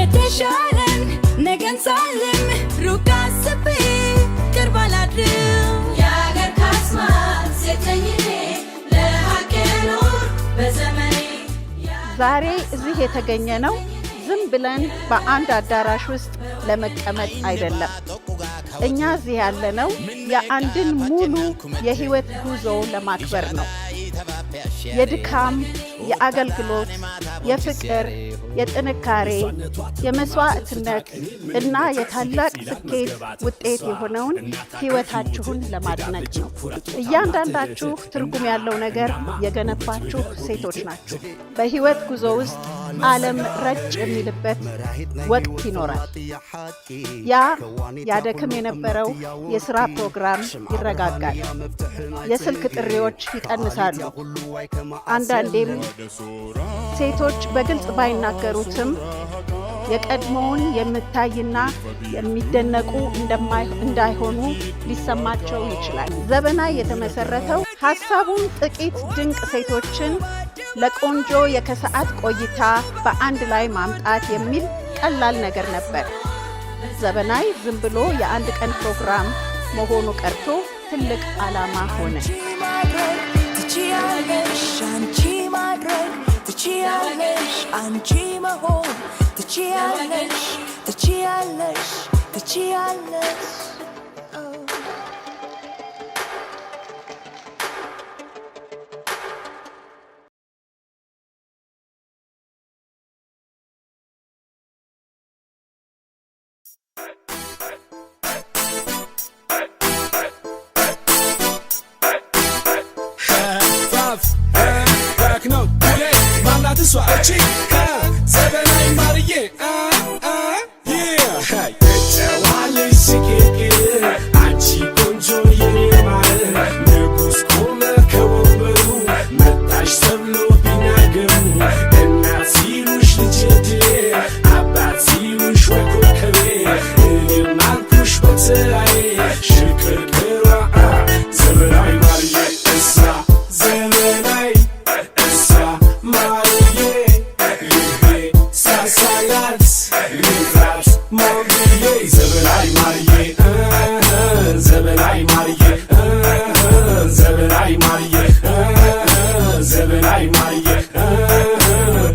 የተሻለን ነገን ሳልም ሩቅ አስቤ ቅርብ አላድርም የአገር ካስማ ሴት ነኝ እኔ ለሀቅ ኖር በዘመኔ ዛሬ እዚህ የተገኘነው ዝም ብለን በአንድ አዳራሽ ውስጥ ለመቀመጥ አይደለም። እኛ እዚህ ያለነው የአንድን ሙሉ የህይወት ጉዞ ለማክበር ነው። የድካም፣ የአገልግሎት፣ የፍቅር፣ የጥንካሬ፣ የመስዋዕትነት እና የታላቅ ስኬት ውጤት የሆነውን ህይወታችሁን ለማድነቅ ነው። እያንዳንዳችሁ ትርጉም ያለው ነገር የገነባችሁ ሴቶች ናችሁ። በህይወት ጉዞ ውስጥ ዓለም ረጭ የሚልበት ወቅት ይኖራል። ያደክም የነበረው የሥራ ፕሮግራም ይረጋጋል። የስልክ ጥሪዎች ይቀንሳሉ። አንዳንዴም ሴቶች በግልጽ ባይናገሩትም የቀድሞውን የምታይና የሚደነቁ እንዳይሆኑ ሊሰማቸው ይችላል። ዘበናይ የተመሰረተው ሐሳቡን ጥቂት ድንቅ ሴቶችን ለቆንጆ የከሰዓት ቆይታ በአንድ ላይ ማምጣት የሚል ቀላል ነገር ነበር። ዘበናይ ዝም ብሎ የአንድ ቀን ፕሮግራም መሆኑ ቀርቶ ትልቅ ዓላማ ሆነ። ዘበናይ ማርዬ አንቺ ቆንጆ የኔ ማር ንጉሥ ቆመ ከወንበሩ መጣሽ ተብሎ ቢናገሩ እናት ሲሉሽ ልጄ ድሌ አባት ሲሉሽ ወይ ኮከቤ እኔም አልኩሽ በተራዬ ሽቅርቅሯ ዘበናይ ማርዬ እሳ ዘበናይ እሳ ማርዬ ልቤ ሳሳላት ልፍራት ሞግዬ ዘበናይ ማርዬ ዘበናይ ማርዬ ዘበናይ ማርዬ ዘበናይ ማርዬ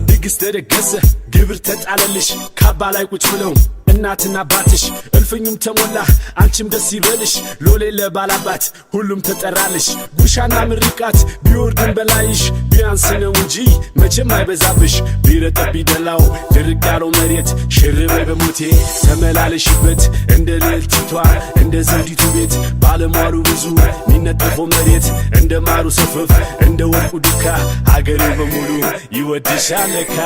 ድግስ ተደገሰ ግብር ተጣለልሽ ካባ ላይ ቁጭ ብለው እናትና አባትሽ እልፍኙም ተሞላ አንቺም ደስ ይበልሽ ሎሌ ለባላባት ሁሉም ተጠራልሽ ጉሻና ምርቃት ቢወርድን በላይሽ ቢያንስ ነው እንጂ መቼም አይበዛብሽ ቢረጠብ ቢደላው ድርቅ ያለው መሬት ሽርበይ በሞቴ ተመላለሽበት እንደ ልዕልቲቷ እንደ ዘውዲቱ ቤት ባለሟሉ ብዙ ሚነጠፈው መሬት እንደ ማሩ ሰፈፍ እንደ ወርቁ ዱካ ሀገሬው በሙሉ ይወድሻል ለካ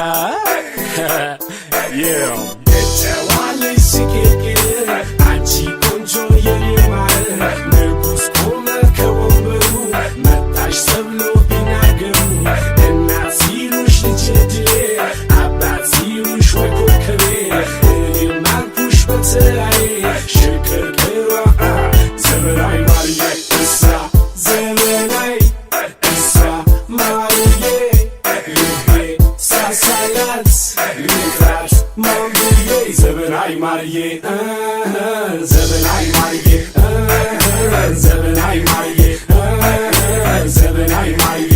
የተዋለሽ ስቅቅር አንቺ ቆንጆ የኔ ማር ንጉሥ ቆመ ከወንበሩ መጣሽ ተብሎ ቢናገሩ እናት ሲሉሽ ልጄ ድሌ አባት ሲሉሽ ወይ ኮከቤ እኔም አልኩሽ በተራዬ ሽቅርቅሯ ዘበናይ ማርዬ እሳ ዘበናይ እሳ ማርዬ ልቤ ሳሳላት ልፍራት ሞግዬ ዘበናይ ማርዬ ዘበናይ ማርዬ ዘበናይ ማርዬ ዘበናይ ማርዬ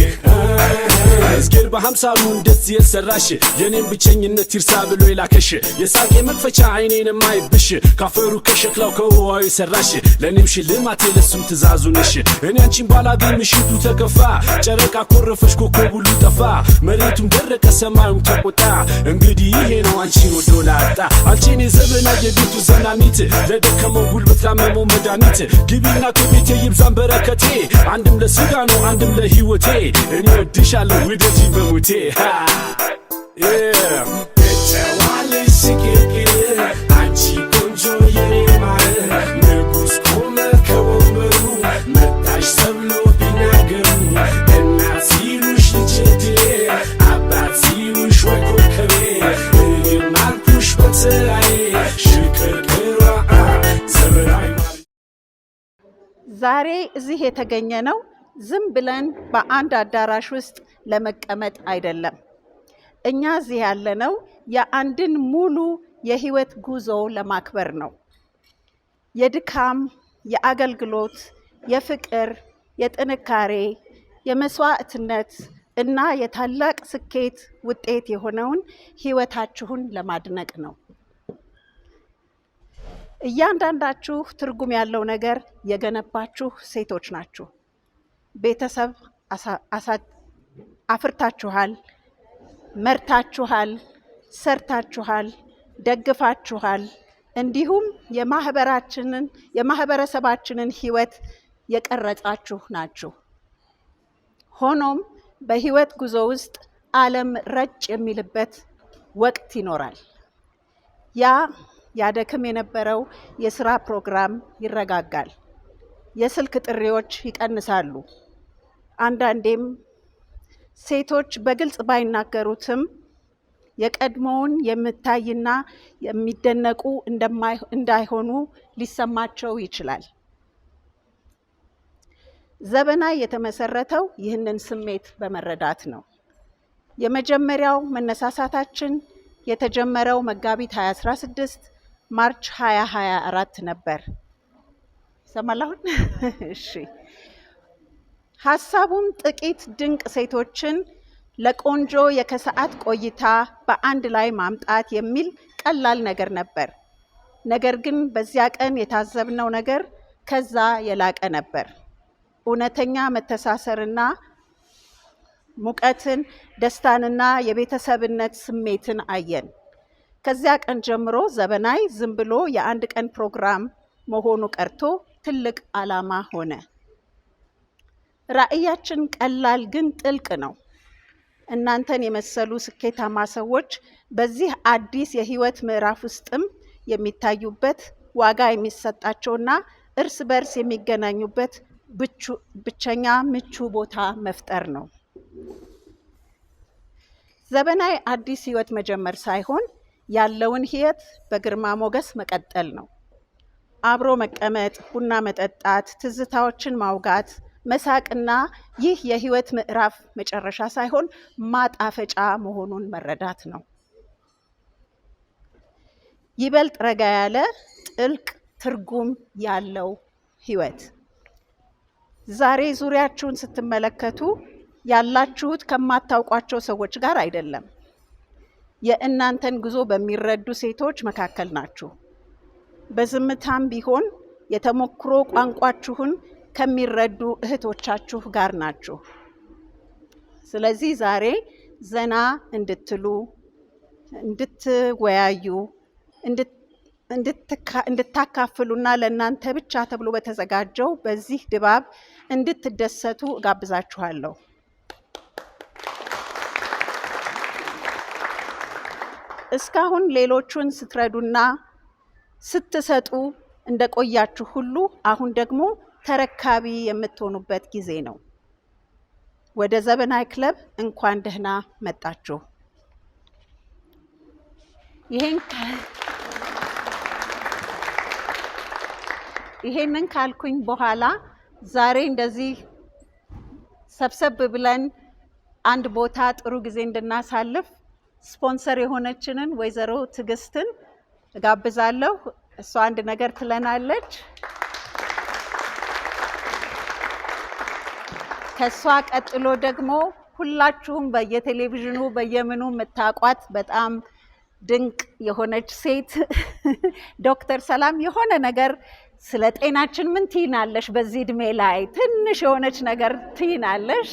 እዝጌር በሃምሳሉ እንደዚህ የሰራሽ የኔም ብቸኝነት ይርሳ ብሎ የላከሽ የሳቄ መክፈቻ አይኔን የማይብሽ ካፈሩ ከሸክላው ከውሃው የሰራሽ ለእኔም ሽልማቴ ለሱም ትእዛዙ ነሽ እኔ አንቺን ባላገኝ ምሽቱ ተከፋ ጨረቃ ኮረፈሽ ኮከብ ሁሉ ጠፋ መሬቱም ደረቀ ሰማዩም ተቆጣ እንግዲህ ይሄ ነው አንቺን ወዶ ላጣ አንቺን የዘበናይ የቤቱ ዘናሚት ለደከመው ጉልበት ላመመው መድኃኒት ግቢና ከቤቴ ይብዛን በረከቴ አንድም ለስጋ ነው አንድም ለህይወቴ እኔ ወድሻለሁ ውደጂ በሞቴ የተዋለሽ ስቅቅር አንቺ ቆንጆ የኔ ማር ንጉሥ ቆመ ከወንበሩ መጣሽ ተብሎ ቢናገሩ እናት ሲሉሽ ልጄ ድሌ አባት ሲሉሽ ወይ ኮከቤ እኔም አልኩሽ በተራዬ ሽቅርቅሯ ዘበናይ ዛሬ እዚህ የተገኘነው ዝም ብለን በአንድ አዳራሽ ውስጥ ለመቀመጥ አይደለም። እኛ እዚህ ያለነው የአንድን ሙሉ የህይወት ጉዞ ለማክበር ነው። የድካም፣ የአገልግሎት፣ የፍቅር፣ የጥንካሬ፣ የመስዋዕትነት እና የታላቅ ስኬት ውጤት የሆነውን ህይወታችሁን ለማድነቅ ነው። እያንዳንዳችሁ ትርጉም ያለው ነገር የገነባችሁ ሴቶች ናችሁ። ቤተሰብ አፍርታችኋል፣ መርታችኋል፣ ሰርታችኋል፣ ደግፋችኋል። እንዲሁም የማህበረሰባችንን ህይወት የቀረጻችሁ ናችሁ። ሆኖም በህይወት ጉዞ ውስጥ ዓለም ረጭ የሚልበት ወቅት ይኖራል። ያደክም የነበረው የስራ ፕሮግራም ይረጋጋል። የስልክ ጥሪዎች ይቀንሳሉ። አንዳንዴም ሴቶች በግልጽ ባይናገሩትም የቀድሞውን የምታይና የሚደነቁ እንዳይሆኑ ሊሰማቸው ይችላል። ዘበናይ የተመሰረተው ይህንን ስሜት በመረዳት ነው። የመጀመሪያው መነሳሳታችን የተጀመረው መጋቢት 2016 ማርች 2024 ነበር። ሰማላሁን? እሺ። ሐሳቡም ጥቂት ድንቅ ሴቶችን ለቆንጆ የከሰዓት ቆይታ በአንድ ላይ ማምጣት የሚል ቀላል ነገር ነበር። ነገር ግን በዚያ ቀን የታዘብነው ነገር ከዛ የላቀ ነበር። እውነተኛ መተሳሰርና ሙቀትን፣ ደስታንና የቤተሰብነት ስሜትን አየን። ከዚያ ቀን ጀምሮ ዘበናይ ዝም ብሎ የአንድ ቀን ፕሮግራም መሆኑ ቀርቶ ትልቅ ዓላማ ሆነ። ራዕያችን ቀላል ግን ጥልቅ ነው። እናንተን የመሰሉ ስኬታማ ሰዎች በዚህ አዲስ የህይወት ምዕራፍ ውስጥም የሚታዩበት፣ ዋጋ የሚሰጣቸውና እርስ በርስ የሚገናኙበት ብቸኛ ምቹ ቦታ መፍጠር ነው። ዘበናይ አዲስ ህይወት መጀመር ሳይሆን ያለውን ህይወት በግርማ ሞገስ መቀጠል ነው። አብሮ መቀመጥ፣ ቡና መጠጣት፣ ትዝታዎችን ማውጋት፣ መሳቅና ይህ የህይወት ምዕራፍ መጨረሻ ሳይሆን ማጣፈጫ መሆኑን መረዳት ነው። ይበልጥ ረጋ ያለ ጥልቅ ትርጉም ያለው ህይወት። ዛሬ ዙሪያችሁን ስትመለከቱ ያላችሁት ከማታውቋቸው ሰዎች ጋር አይደለም። የእናንተን ጉዞ በሚረዱ ሴቶች መካከል ናችሁ። በዝምታም ቢሆን የተሞክሮ ቋንቋችሁን ከሚረዱ እህቶቻችሁ ጋር ናችሁ። ስለዚህ ዛሬ ዘና እንድትሉ፣ እንድትወያዩ፣ እንድታካፍሉና ለእናንተ ብቻ ተብሎ በተዘጋጀው በዚህ ድባብ እንድትደሰቱ እጋብዛችኋለሁ። እስካሁን ሌሎቹን ስትረዱና ስትሰጡ እንደቆያችሁ ሁሉ አሁን ደግሞ ተረካቢ የምትሆኑበት ጊዜ ነው። ወደ ዘበናይ ክለብ እንኳን ደህና መጣችሁ። ይሄንን ካልኩኝ በኋላ ዛሬ እንደዚህ ሰብሰብ ብለን አንድ ቦታ ጥሩ ጊዜ እንድናሳልፍ ስፖንሰር የሆነችንን ወይዘሮ ትዕግስትን እጋብዛለሁ። እሷ አንድ ነገር ትለናለች። ከሷ ቀጥሎ ደግሞ ሁላችሁም በየቴሌቪዥኑ በየምኑ የምታውቋት በጣም ድንቅ የሆነች ሴት ዶክተር ሰላም የሆነ ነገር ስለ ጤናችን ምን ትይናለሽ? በዚህ እድሜ ላይ ትንሽ የሆነች ነገር ትይናለሽ።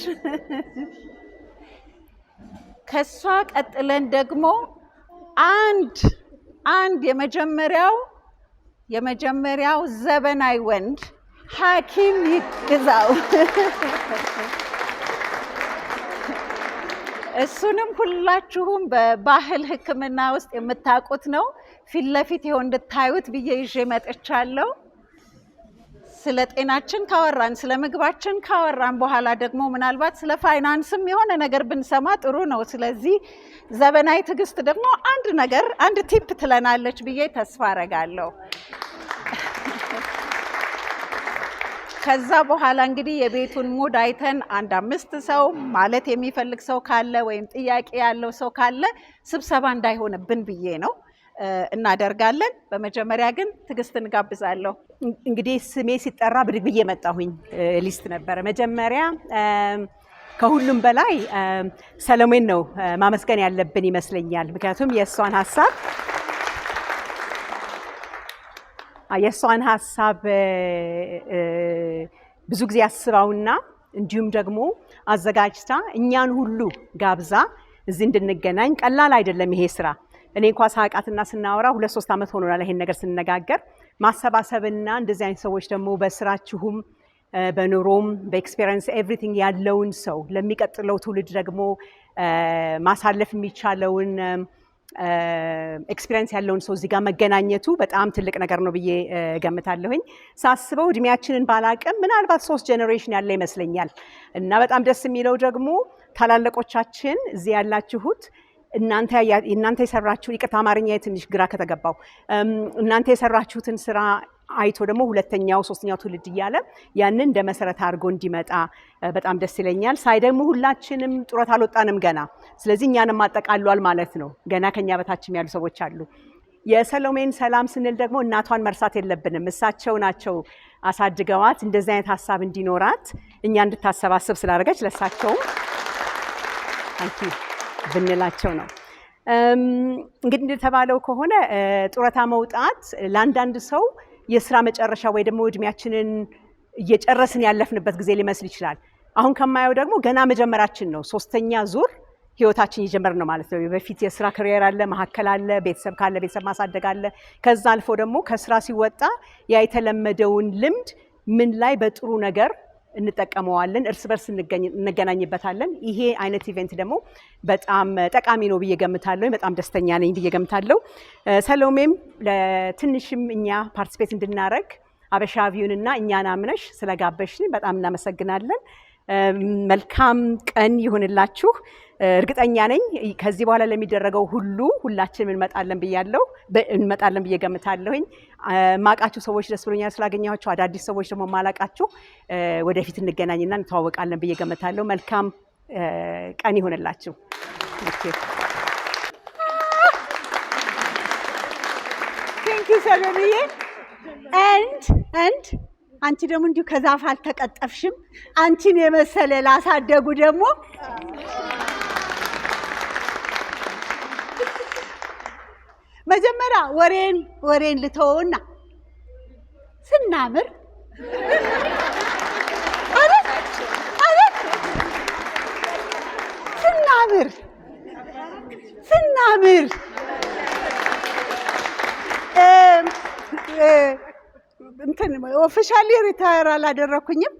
ከሷ ቀጥለን ደግሞ አንድ የመጀመሪያው ዘበናይ ወንድ ሐኪም ይግዛው። እሱንም ሁላችሁም በባህል ሕክምና ውስጥ የምታውቁት ነው። ፊት ለፊት ይኸው እንድታዩት ብዬ ይዤ መጥቻለሁ። ስለ ጤናችን ካወራን፣ ስለ ምግባችን ካወራን በኋላ ደግሞ ምናልባት ስለ ፋይናንስም የሆነ ነገር ብንሰማ ጥሩ ነው። ስለዚህ ዘበናይ ትዕግስት ደግሞ አንድ ቲፕ ትለናለች ብዬ ተስፋ አረጋለሁ። ከዛ በኋላ እንግዲህ የቤቱን ሙድ አይተን 5 ሰው ማለት የሚፈልግ ሰው ካለ ወይም ጥያቄ ያለው ሰው ካለ ስብሰባ እንዳይሆንብን ብዬ ነው። እናደርጋለን። በመጀመሪያ ግን ትዕግስትን ጋብዛለሁ። እንግዲህ ስሜ ሲጠራ ብድግ ብዬ መጣሁኝ። ሊስት ነበረ መጀመሪያ። ከሁሉም በላይ ሰሎሜን ነው ማመስገን ያለብን ይመስለኛል። ምክንያቱም የእሷን ሀሳብ ብዙ ጊዜ አስባውና እንዲሁም ደግሞ አዘጋጅታ እኛን ሁሉ ጋብዛ እዚህ እንድንገናኝ። ቀላል አይደለም ይሄ ስራ። እኔ እንኳን ሳቃትና ስናወራ 2-3 ዓመት ሆኖናል ይሄን ነገር ስንነጋገር። ማሰባሰብና እንደዚህ አይነት ሰዎች ደግሞ በስራችሁም በኑሮም በኤክስፒሪየንስ ኤቭሪቲንግ ያለውን ሰው ለሚቀጥለው ትውልድ ደግሞ ማሳለፍ የሚቻለውን ኤክስፒሪየንስ ያለውን ሰው እዚህ ጋር መገናኘቱ በጣም ትልቅ ነገር ነው ብዬ ገምታለሁኝ። ሳስበው እድሜያችንን ባላቅም ምናልባት 3 ጄኔሬሽን ያለ ይመስለኛል። እና በጣም ደስ የሚለው ደግሞ ታላላቆቻችን እዚህ ያላችሁት እናንተ የሰራችሁ ይቅርታ አማርኛ ትንሽ ግራ ከተገባው እናንተ የሰራችሁትን ስራ አይቶ ደግሞ ሁለተኛው ሶስተኛው ትውልድ እያለ ያንን እንደ መሰረት አድርጎ እንዲመጣ በጣም ደስ ይለኛል። ሳይ ደግሞ ሁላችንም ጡረታ አልወጣንም ገና። ስለዚህ እኛንም አጠቃሏል ማለት ነው። ገና ከኛ በታችም ያሉ ሰዎች አሉ። የሰሎሜን ሰላም ስንል ደግሞ እናቷን መርሳት የለብንም። እሳቸው ናቸው አሳድገዋት እንደዚህ አይነት ሀሳብ እንዲኖራት እኛ እንድታሰባስብ ስላደረገች ለእሳቸውም አንቺ ብንላቸው ነው። እንግዲህ እንደተባለው ከሆነ ጡረታ መውጣት ለአንዳንድ ሰው የስራ መጨረሻ ወይ ደግሞ እድሜያችንን እየጨረስን ያለፍንበት ጊዜ ሊመስል ይችላል። አሁን ከማየው ደግሞ ገና መጀመራችን ነው። 3ኛ ዙር ህይወታችን እየጀመርን ነው ማለት ነው። በፊት የስራ ካሪየር አለ፣ መሀከል አለ፣ ቤተሰብ ካለ ቤተሰብ ማሳደግ አለ። ከዛ አልፎ ደግሞ ከስራ ሲወጣ ያ የተለመደውን ልምድ ምን ላይ በጥሩ ነገር እንጠቀመዋለን፣ እርስ በርስ እንገናኝበታለን። ይሄ አይነት ኢቨንት ደግሞ በጣም ጠቃሚ ነው ብዬ ገምታለሁ። በጣም ደስተኛ ነኝ ብዬ ገምታለሁ። ሰሎሜም ለትንሽም እኛ ፓርቲሲፔት እንድናረግ አበሻቪውንና እኛን አምነሽ ስለጋበሽን በጣም እናመሰግናለን። መልካም ቀን ይሁንላችሁ። እርግጠኛ ነኝ ከዚህ በኋላ ለሚደረገው ሁሉ ሁላችንም እንመጣለን ብዬ ገምታለሁኝ። ማቃችሁ ሰዎች ደስ ብሎኛል ስላገኘኋችሁ። አዳዲስ ሰዎች ደግሞ ማላቃችሁ ወደፊት እንገናኝና እንተዋወቃለን ብዬ ገምታለሁ። መልካም ቀን ይሁንላችሁ። ቴንክ ዩ ሰሎሜዬ። አንድ አንቺ ደግሞ እንዲሁ ከዛፍ አልተቀጠፍሽም። አንቺን የመሰለ ላሳደጉ ደግሞ መጀመሪያ ወሬን ልተወውና ስናምር ስናምር እንትን ኦፊሻሊ ሪታየር አላደረኩኝም።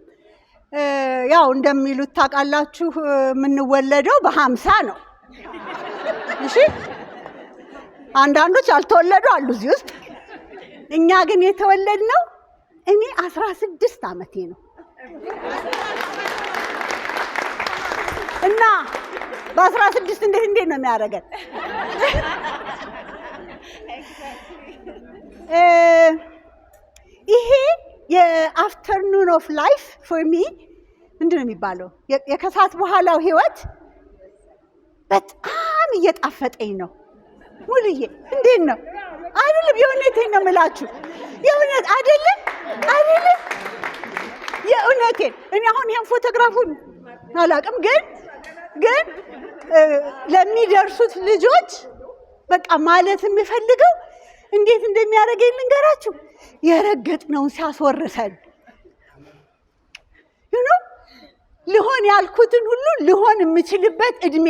ያው እንደሚሉት ታውቃላችሁ የምንወለደው በ50 ነው። እሺ አንዳንዶች ያልተወለዱ አሉ እዚህ ውስጥ። እኛ ግን የተወለድነው እኔ 16 ዓመቴ ነው እና በ16 እንዴት ነው የሚያደርገን? ይሄ የአፍተርኑን ኦፍ ላይፍ ፎር ሚ ምንድን ነው የሚባለው? የከሰዓት በኋላው ህይወት በጣም እየጣፈጠኝ ነው። ሙሉዬ እንዴት ነው? አይደለም የእውነቴን ነው የምላችሁ። የእውነት አይደለም የእውነቴን። እኔ አሁን ይሄን ፎቶግራፉን አላውቅም፣ ግን ለሚደርሱት ልጆች በቃ ማለት የምፈልገው እንዴት እንደሚያደርገኝ ልንገራችሁ። የረገጥነውን ሲያስወርሰን ልሆን ያልኩትን ሁሉ ልሆን የምችልበት እድሜ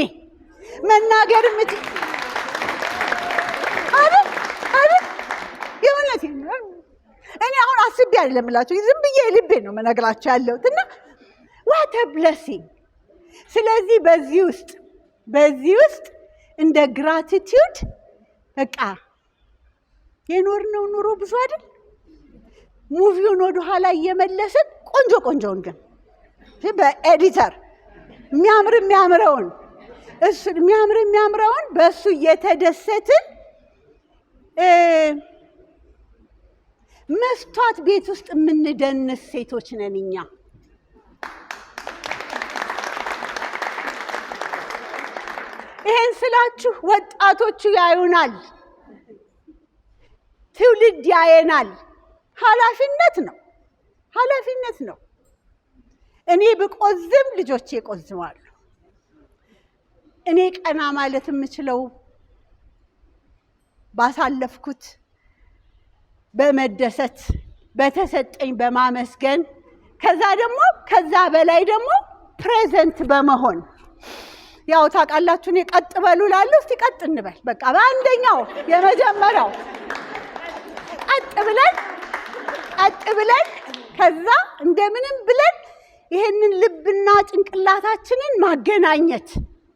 መናገር የምችል አይደል? የእውነቴን ነው። እኔ አሁን አስቤ አይደለም እላችሁ፣ ዝም ብዬ ልቤ ነው መነግራችሁ ያለሁት እና ዋት አ ብሌሲንግ። ስለዚህ በዚህ ውስጥ እንደ ግራቲቲዩድ በቃ የኖርነው ኑሮ ብዙ አይደል? ሙቪውን ወደ ኋላ እየመለስን ቆንጆውን ግን በኤዲተር የሚያምረውን በእሱ እየተደሰትን መስታወት ቤት ውስጥ የምንደንስ ሴቶች ነን እኛ። ይሄን ስላችሁ ወጣቶቹ ያዩናል። ትውልድ ያየናል። ኃላፊነት ነው። እኔ ብቆዝም ልጆቼ ይቆዝማሉ። እኔ ቀና ማለት የምችለው ባሳለፍኩት በመደሰት በተሰጠኝ በማመስገን ከዛ በላይ ደግሞ ፕሬዘንት በመሆን ያው ታውቃላችሁ እኔ ቀጥ በሉ እላለሁ። እስቲ ቀጥ እንበል በቃ በአንደኛው የመጀመሪያው ቀጥ ብለን ከዛ እንደምንም ብለን ይሄንን ልብና ጭንቅላታችንን ማገናኘት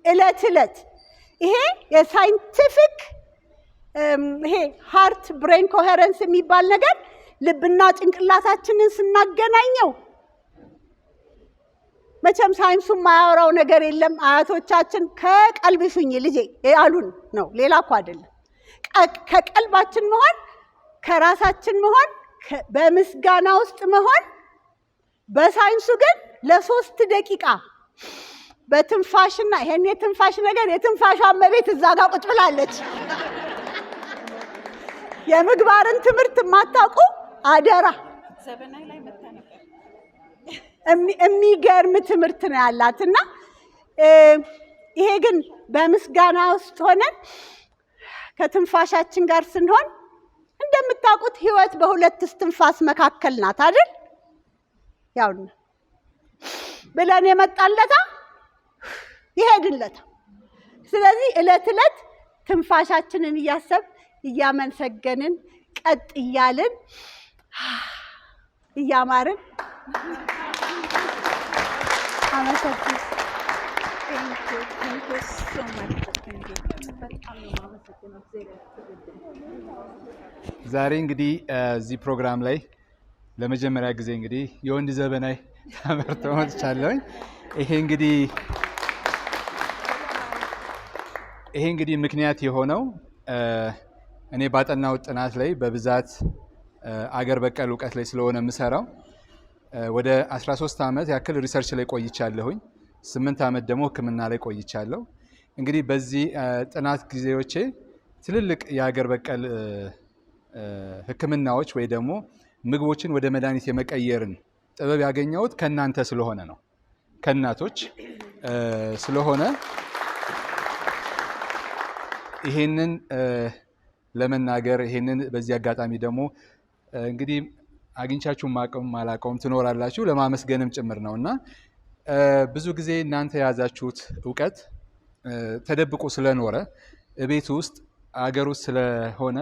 እለት ይሄ የሳይንቲፊክ ይሄ ሃርት ብሬን ኮሄረንስ የሚባል ነገር ልብና ጭንቅላታችንን ስናገናኘው መቼም ሳይንሱ የማያወራው ነገር የለም። አያቶቻችን ከቀልብሽኝ ልጄ ያሉን ነው፣ ሌላ እኮ አይደለም። ከቀልባችን መሆን፣ ከራሳችን መሆን፣ በምስጋና ውስጥ መሆን። በሳይንሱ ግን ለ3 ደቂቃ በትንፋሽና ይሄን የትንፋሽ ነገር የትንፋሿ እመቤት እዛ ጋር ቁጭ ብላለች። የምግባርን ትምህርት የማታውቁ አደራ። ዘበናይ ላይ መጣ ነበር። የሚገርም ትምህርት ነው ያላትና ይሄ ግን በምስጋና ውስጥ ሆነን ከትንፋሻችን ጋር ስንሆን እንደምታውቁት ህይወት በሁለት እስትንፋስ መካከል ናት አይደል? ያውና ብለን የመጣለታ ይሄድለታ። ስለዚህ እለት ትንፋሻችንን እያመሰገንን ቀጥ እያልን እያማርን ዛሬ እንግዲህ እዚህ ፕሮግራም ላይ ለመጀመሪያ ጊዜ እንግዲህ የወንድ ዘበናይ ተመርጦ መጥቻለሁ። ይሄ እንግዲህ ምክንያት የሆነው እኔ ባጠናው ጥናት ላይ በብዛት አገር በቀል እውቀት ላይ ስለሆነ የምሰራው ወደ 13 ዓመት ያክል ሪሰርች ላይ ቆይቻለሁኝ። 8 ዓመት ደግሞ ሕክምና ላይ ቆይቻለሁ። እንግዲህ በዚህ ጥናት ጊዜዎቼ ትልልቅ የአገር በቀል ሕክምናዎች ወይ ደግሞ ምግቦችን ወደ መድኃኒት የመቀየርን ጥበብ ያገኘሁት ከእናንተ ስለሆነ ነው፣ ከእናቶች ስለሆነ ይሄንን ለመናገር ይሄንን በዚህ አጋጣሚ ደግሞ እንግዲህ አግኝቻችሁ ማላቀውም ትኖራላችሁ ለማመስገንም ጭምር ነውና ብዙ ጊዜ እናንተ የያዛችሁት እውቀት ተደብቆ ስለኖረ ቤት ውስጥ አገር ውስጥ ስለሆነ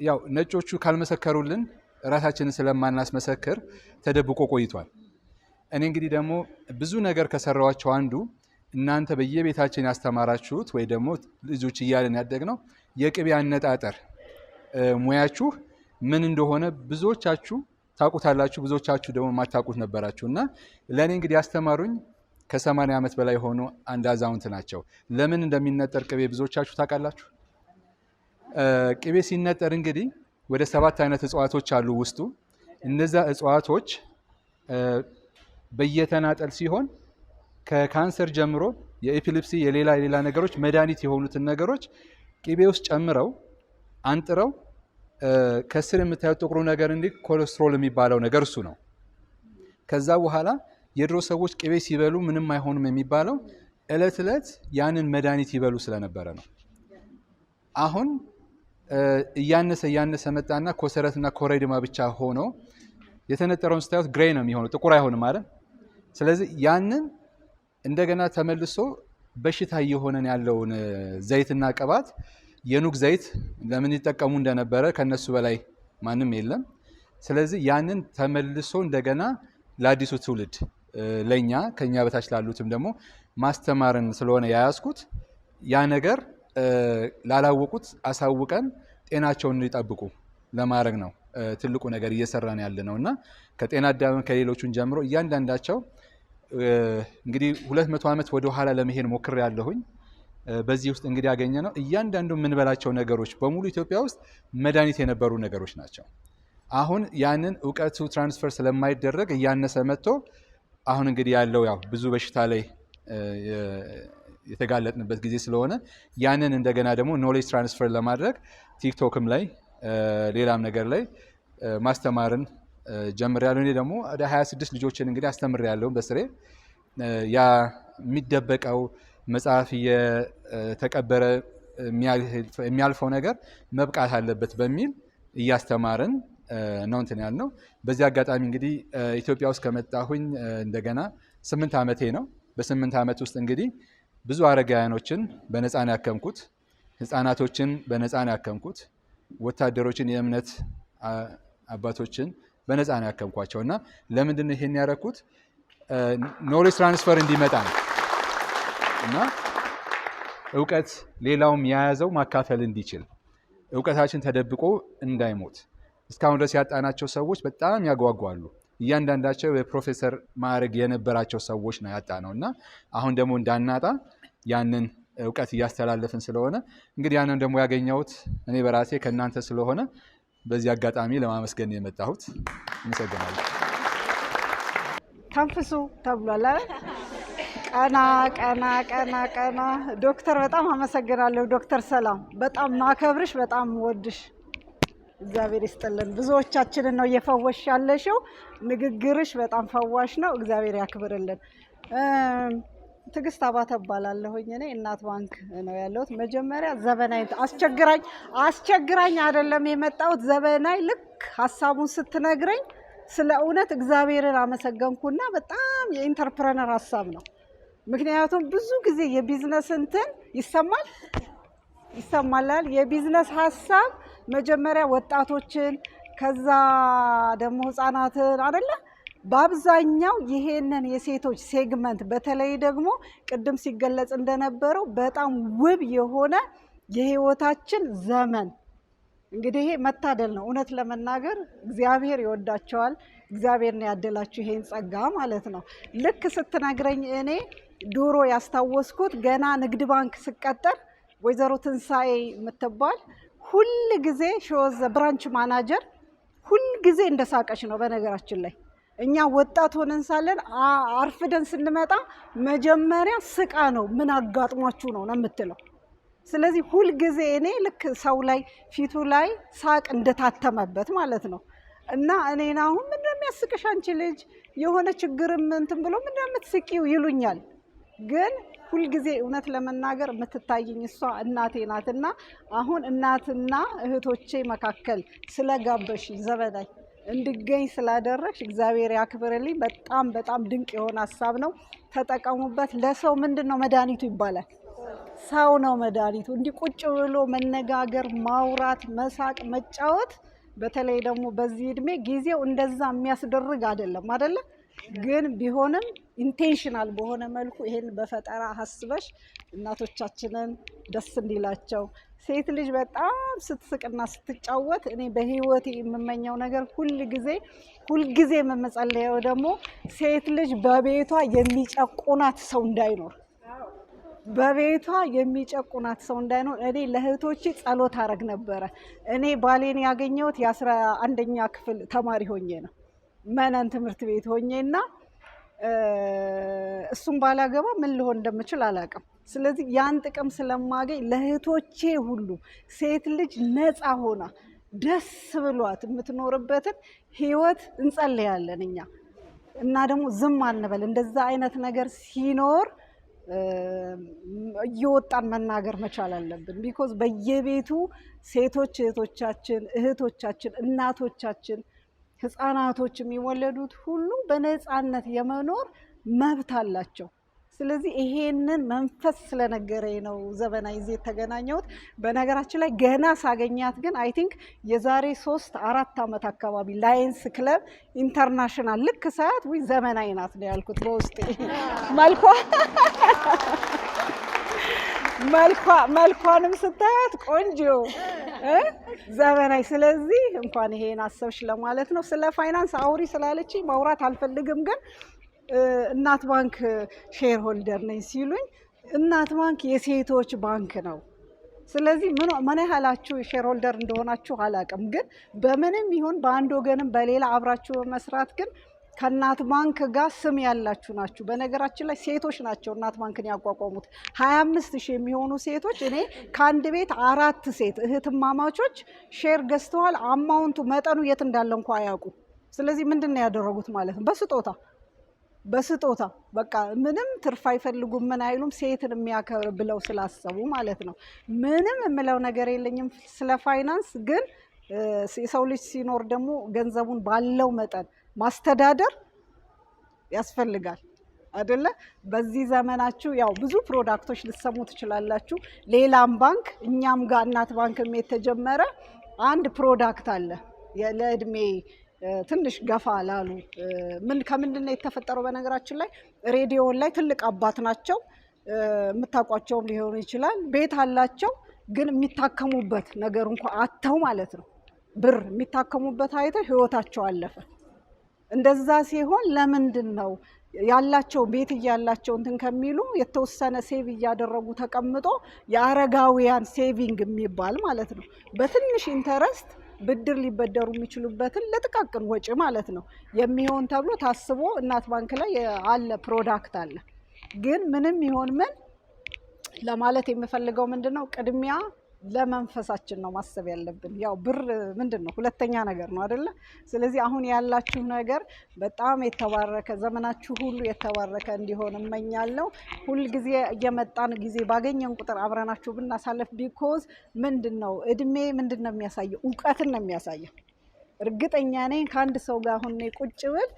ያው ነጮቹ ካልመሰከሩልን ራሳችንን ስለማናስመሰክር ተደብቆ ቆይቷል። እኔ እንግዲህ ደግሞ ብዙ ነገር ከሰራዋቸው አንዱ እናንተ በየቤታችን ያስተማራችሁት ወይ ደግሞ ልጆች እያለን ያደግነው የቅቤ አነጣጠር ሙያችሁ ምን እንደሆነ ብዙዎቻችሁ ታውቁታላችሁ፣ ብዙዎቻችሁ ደግሞ ማታውቁት ነበራችሁ እና ለእኔ እንግዲህ ያስተማሩኝ ከ80 ዓመት በላይ ሆኖ አንድ አዛውንት ናቸው። ለምን እንደሚነጠር ቅቤ ብዙዎቻችሁ ታውቃላችሁ? ቅቤ ሲነጠር እንግዲህ ወደ 7 አይነት እጽዋቶች አሉ ውስጡ። እነዛ እጽዋቶች በየተናጠል ሲሆን ከካንሰር ጀምሮ የኤፒሊፕሲ የሌላ ነገሮች መድኃኒት የሆኑትን ነገሮች ቅቤ ውስጥ ጨምረው አንጥረው ከስር የምታዩት ጥቁሩ ነገር እንዲህ ኮሌስትሮል የሚባለው ነገር እሱ ነው። ከዛ በኋላ የድሮ ሰዎች ቅቤ ሲበሉ ምንም አይሆንም የሚባለው እለት ያንን መድኃኒት ይበሉ ስለነበረ ነው። አሁን እያነሰ መጣና ኮሰረትና ኮረሪማ ብቻ ሆኖ የተነጠረውን ስታዩት ግሬ ነው የሚሆነው፣ ጥቁር አይሆንም አይደል? ስለዚህ ያንን እንደገና ተመልሶ በሽታ እየሆነን ያለውን ዘይትና ቅባት የኑግ ዘይት ለምን ይጠቀሙ እንደነበረ ከነሱ በላይ ማንም የለም። ስለዚህ ያንን ተመልሶ እንደገና ለአዲሱ ትውልድ ለኛ ከኛ በታች ላሉትም ደግሞ ማስተማርን ስለሆነ ያያዝኩት ያ ነገር ላላወቁት አሳውቀን ጤናቸውን እንዲጠብቁ ለማድረግ ነው ትልቁ ነገር እየሰራን ያለ ነውና ከጤና አዳም ከሌሎቹን ጀምሮ እያንዳንዳቸው እንግዲህ 200 ዓመት ወደ ኋላ ለመሄድ ሞክር ያለሁኝ። በዚህ ውስጥ እንግዲህ ያገኘ ነው እያንዳንዱ የምንበላቸው ነገሮች በሙሉ ኢትዮጵያ ውስጥ መድኃኒት የነበሩ ነገሮች ናቸው። አሁን ያንን እውቀቱ ትራንስፈር ስለማይደረግ እያነሰ መጥቶ አሁን እንግዲህ ያለው ያው ብዙ በሽታ ላይ የተጋለጥንበት ጊዜ ስለሆነ ያንን እንደገና ደግሞ ኖሌጅ ትራንስፈር ለማድረግ ቲክቶክም ላይ ሌላም ነገር ላይ ማስተማርን ጀምሬያለሁ። እኔ ደግሞ ወደ 26 ልጆችን እንግዲህ አስተምሬያለሁ በስሬ። ያ የሚደበቀው መጽሐፍ የተቀበረ የሚያልፈው ነገር መብቃት አለበት በሚል እያስተማርን ነው እንትን ያልነው። በዚህ አጋጣሚ እንግዲህ ኢትዮጵያ ውስጥ ከመጣሁኝ እንደገና 8 ዓመቴ ነው። በ8 ዓመት ውስጥ እንግዲህ ብዙ አረጋውያኖችን በነፃ ነው ያከምኩት፣ ህፃናቶችን በነፃ ነው ያከምኩት፣ ወታደሮችን የእምነት አባቶችን በነፃ ነው ያከምኳቸው። እና ለምንድን ነው ይሄን ያደረኩት? ኖሌጅ ትራንስፈር እንዲመጣ ነው እና እውቀት ሌላውም የያዘው ማካፈል እንዲችል፣ እውቀታችን ተደብቆ እንዳይሞት። እስካሁን ድረስ ያጣናቸው ሰዎች በጣም ያጓጓሉ። እያንዳንዳቸው የፕሮፌሰር ማዕረግ የነበራቸው ሰዎች ነው ያጣ ነው እና አሁን ደግሞ እንዳናጣ ያንን እውቀት እያስተላለፍን ስለሆነ እንግዲህ ያንን ደግሞ ያገኘሁት እኔ በራሴ ከእናንተ ስለሆነ በዚህ አጋጣሚ ለማመስገን የመጣሁት። አመሰግናለሁ። ተንፍሱ ተብሏል። ቀና ቀና ቀና ቀና። ዶክተር በጣም አመሰግናለሁ። ዶክተር ሰላም በጣም ማከብርሽ፣ በጣም ወድሽ። እግዚአብሔር ይስጥልን። ብዙዎቻችንን ነው እየፈወሽ ያለሽው። ንግግርሽ በጣም ፈዋሽ ነው። እግዚአብሔር ያክብርልን። ትዕግስት አባተ እባላለሁኝ። እኔ እናት ባንክ ነው ያለሁት። መጀመሪያ ዘበናይ አስቸግራኝ አይደለም የመጣሁት። ዘበናይ ልክ ሀሳቡን ስትነግረኝ ስለ እውነት እግዚአብሔርን አመሰገንኩና በጣም የኢንተርፕረነር ሀሳብ ነው። ምክንያቱም ብዙ ጊዜ የቢዝነስ እንትን ይሰማላል። የቢዝነስ ሀሳብ መጀመሪያ ወጣቶችን ከዛ ደግሞ ህፃናትን አይደለ? በአብዛኛው ይሄንን የሴቶች ሴግመንት በተለይ ደግሞ ቅድም ሲገለጽ እንደነበረው በጣም ውብ የሆነ የህይወታችን ዘመን እንግዲህ ይሄ መታደል ነው። እውነት ለመናገር እግዚአብሔር ይወዳቸዋል። እግዚአብሔር ነው ያደላችሁ ይሄን ጸጋ ማለት ነው። ልክ ስትነግረኝ እኔ ድሮ ያስታወስኩት ገና ንግድ ባንክ ስቀጠር ወይዘሮ ትንሳኤ የምትባል ሁል ጊዜ ሾዝ ብራንች ማናጀር ሁል ጊዜ እንደሳቀች ነው። በነገራችን ላይ እኛ ወጣት ሆነን ሳለን አርፍደን ስንመጣ መጀመሪያ ስቃ ነው ምን አጋጥሟችሁ ነው የምትለው። ስለዚህ ሁል ጊዜ እኔ ልክ ሰው ላይ ፊቱ ላይ ሳቅ እንደታተመበት ማለት ነው። እና እኔን አሁን ምን እንደሚያስቅሽ አንቺ ልጅ የሆነ ችግርም እንትን ብሎ ምን እንደምትስቂው ይሉኛል። ግን ሁል ጊዜ እውነት ለመናገር የምትታየኝ እሷ እናቴ ናትና አሁን እናትና እህቶቼ መካከል ስለጋበሽ ዘበናይ እንድገኝ ስላደረግሽ እግዚአብሔር ያክብርልኝ። በጣም በጣም ድንቅ የሆነ ሀሳብ ነው። ተጠቀሙበት። ለሰው ምንድነው መድኃኒቱ ይባላል? ሰው ነው መድኃኒቱ። እንዲህ ቁጭ ብሎ መነጋገር፣ ማውራት፣ መሳቅ፣ መጫወት በተለይ ደግሞ በዚህ እድሜ ጊዜው እንደዛ የሚያስደርግ አይደለም አይደለ? ግን ቢሆንም ኢንቴንሽናል በሆነ መልኩ ይሄን በፈጠራ ሀስበሽ እናቶቻችንን ደስ እንዲላቸው። ሴት ልጅ በጣም ስትስቅና ስትጫወት እኔ በህይወቴ የምመኘው ነገር ሁልጊዜ የምጸልየው ደግሞ ሴት ልጅ በቤቷ የሚጨቁናት ሰው እንዳይኖር እኔ ለእህቶቼ ጸሎት አረግ ነበረ። እኔ ባሌን ያገኘሁት የ11ኛ ክፍል ተማሪ ሆኜ ነው መነን ትምህርት ቤት ሆኜና እሱም ባላገባ ምን ልሆን እንደምችል አላውቅም። ስለዚህ ያን ጥቅም ስለማገኝ ለእህቶቼ ሁሉ ሴት ልጅ ነፃ ሆና ደስ ብሏት የምትኖርበትን ህይወት እንጸልያለን እኛ እና ደግሞ ዝም አንበል። እንደዛ አይነት ነገር ሲኖር እየወጣን መናገር መቻል አለብን። ቢኮዝ በየቤቱ ሴቶች እህቶቻችን፣ እናቶቻችን፣ ህፃናቶች የሚወለዱት ሁሉ በነፃነት የመኖር መብት አላቸው። ስለዚህ ይሄንን መንፈስ ስለነገረኝ ነው ዘበናይ ይዤ የተገናኘሁት። በነገራችን ላይ ገና ሳገኛት ግን አይ ቲንክ የዛሬ 3-4 ዓመት አካባቢ ላየንስ ክለብ ኢንተርናሽናል ልክ ሳያት ወይ ዘመናዊ ናት ነው ያልኩት በውስጤ። መልኳንም ስታያት ቆንጆ ዘመናዊ። ስለዚህ እንኳን ይሄን አሰብሽ ለማለት ነው። ስለ ፋይናንስ አውሪ ስላለች ማውራት አልፈልግም፣ ግን እናት ባንክ ሼር ሆልደር ነኝ ሲሉኝ እናት ባንክ የሴቶች ባንክ ነው። ስለዚህ ምን ያህላችሁ ሼር ሆልደር እንደሆናችሁ አላውቅም፣ ግን በምንም ይሁን በአንድ ወገንም በሌላ አብራችሁ በመስራት ግን ከእናት ባንክ ጋር ስም ያላችሁ ናችሁ። በነገራችን ላይ ሴቶች ናቸው እናት ባንክን ያቋቋሙት 25,000 የሚሆኑ ሴቶች። እኔ ከአንድ ቤት 4 ሴት እህትማማቾች ሼር ገዝተዋል። አማውንቱ መጠኑ የት እንዳለ እንኳ አያውቁ። ስለዚህ ምንድን ነው ያደረጉት ማለት ነው? በስጦታ በቃ ምንም ትርፍ አይፈልጉም፣ ምን አይሉም፣ ሴትን የሚያከብር ብለው ስላሰቡ ማለት ነው። ምንም የምለው ነገር የለኝም ስለ ፋይናንስ። ግን የሰው ልጅ ሲኖር ደግሞ ገንዘቡን ባለው መጠን ማስተዳደር ያስፈልጋል አይደለ? በዚህ ዘመናችሁ ያው ብዙ ፕሮዳክቶች ልትሰሙ ትችላላችሁ። ሌላም ባንክ እኛም ጋር እናት ባንክም የተጀመረ አንድ ፕሮዳክት አለ ለእድሜ ትንሽ ገፋ ላሉ። ከምንድን ነው የተፈጠረው? በነገራችን ላይ ሬዲዮን ላይ ትልቅ አባት ናቸው፣ የምታውቋቸውም ሊሆኑ ይችላል። ቤት አላቸው ግን የሚታከሙበት ነገር እንኳ አተው ማለት ነው። ብር የሚታከሙበት አይተው ህይወታቸው አለፈ። እንደዛ ሲሆን ለምንድን ነው ያላቸው ቤት እያላቸው እንትን ከሚሉ የተወሰነ ሴቭ እያደረጉ ተቀምጦ የአረጋውያን ሴቪንግ የሚባል ማለት ነው በትንሽ ኢንተረስት ብድር ሊበደሩ የሚችሉበትን ለጥቃቅን ወጪ ማለት ነው የሚሆን ተብሎ ታስቦ እናት ባንክ ላይ አለ ፕሮዳክት አለ። ግን ምንም ይሆን ምን ለማለት የምፈልገው ምንድነው ቅድሚያ ለመንፈሳችን ነው ማሰብ ያለብን። ያው ብር ምንድነው ሁለተኛ ነገር ነው አይደለ? ስለዚህ አሁን ያላችሁ ነገር በጣም የተባረከ ዘመናችሁ ሁሉ የተባረከ እንዲሆን እመኛለሁ። ሁል ጊዜ እየመጣን ጊዜ ባገኘን ቁጥር አብረናችሁ ብናሳለፍ ቢኮዝ ምንድነው እድሜ ምንድነው የሚያሳየው? እውቀትን ነው የሚያሳየው። እርግጠኛ ነኝ ከአንድ ሰው ጋር አሁን ቁጭ ብል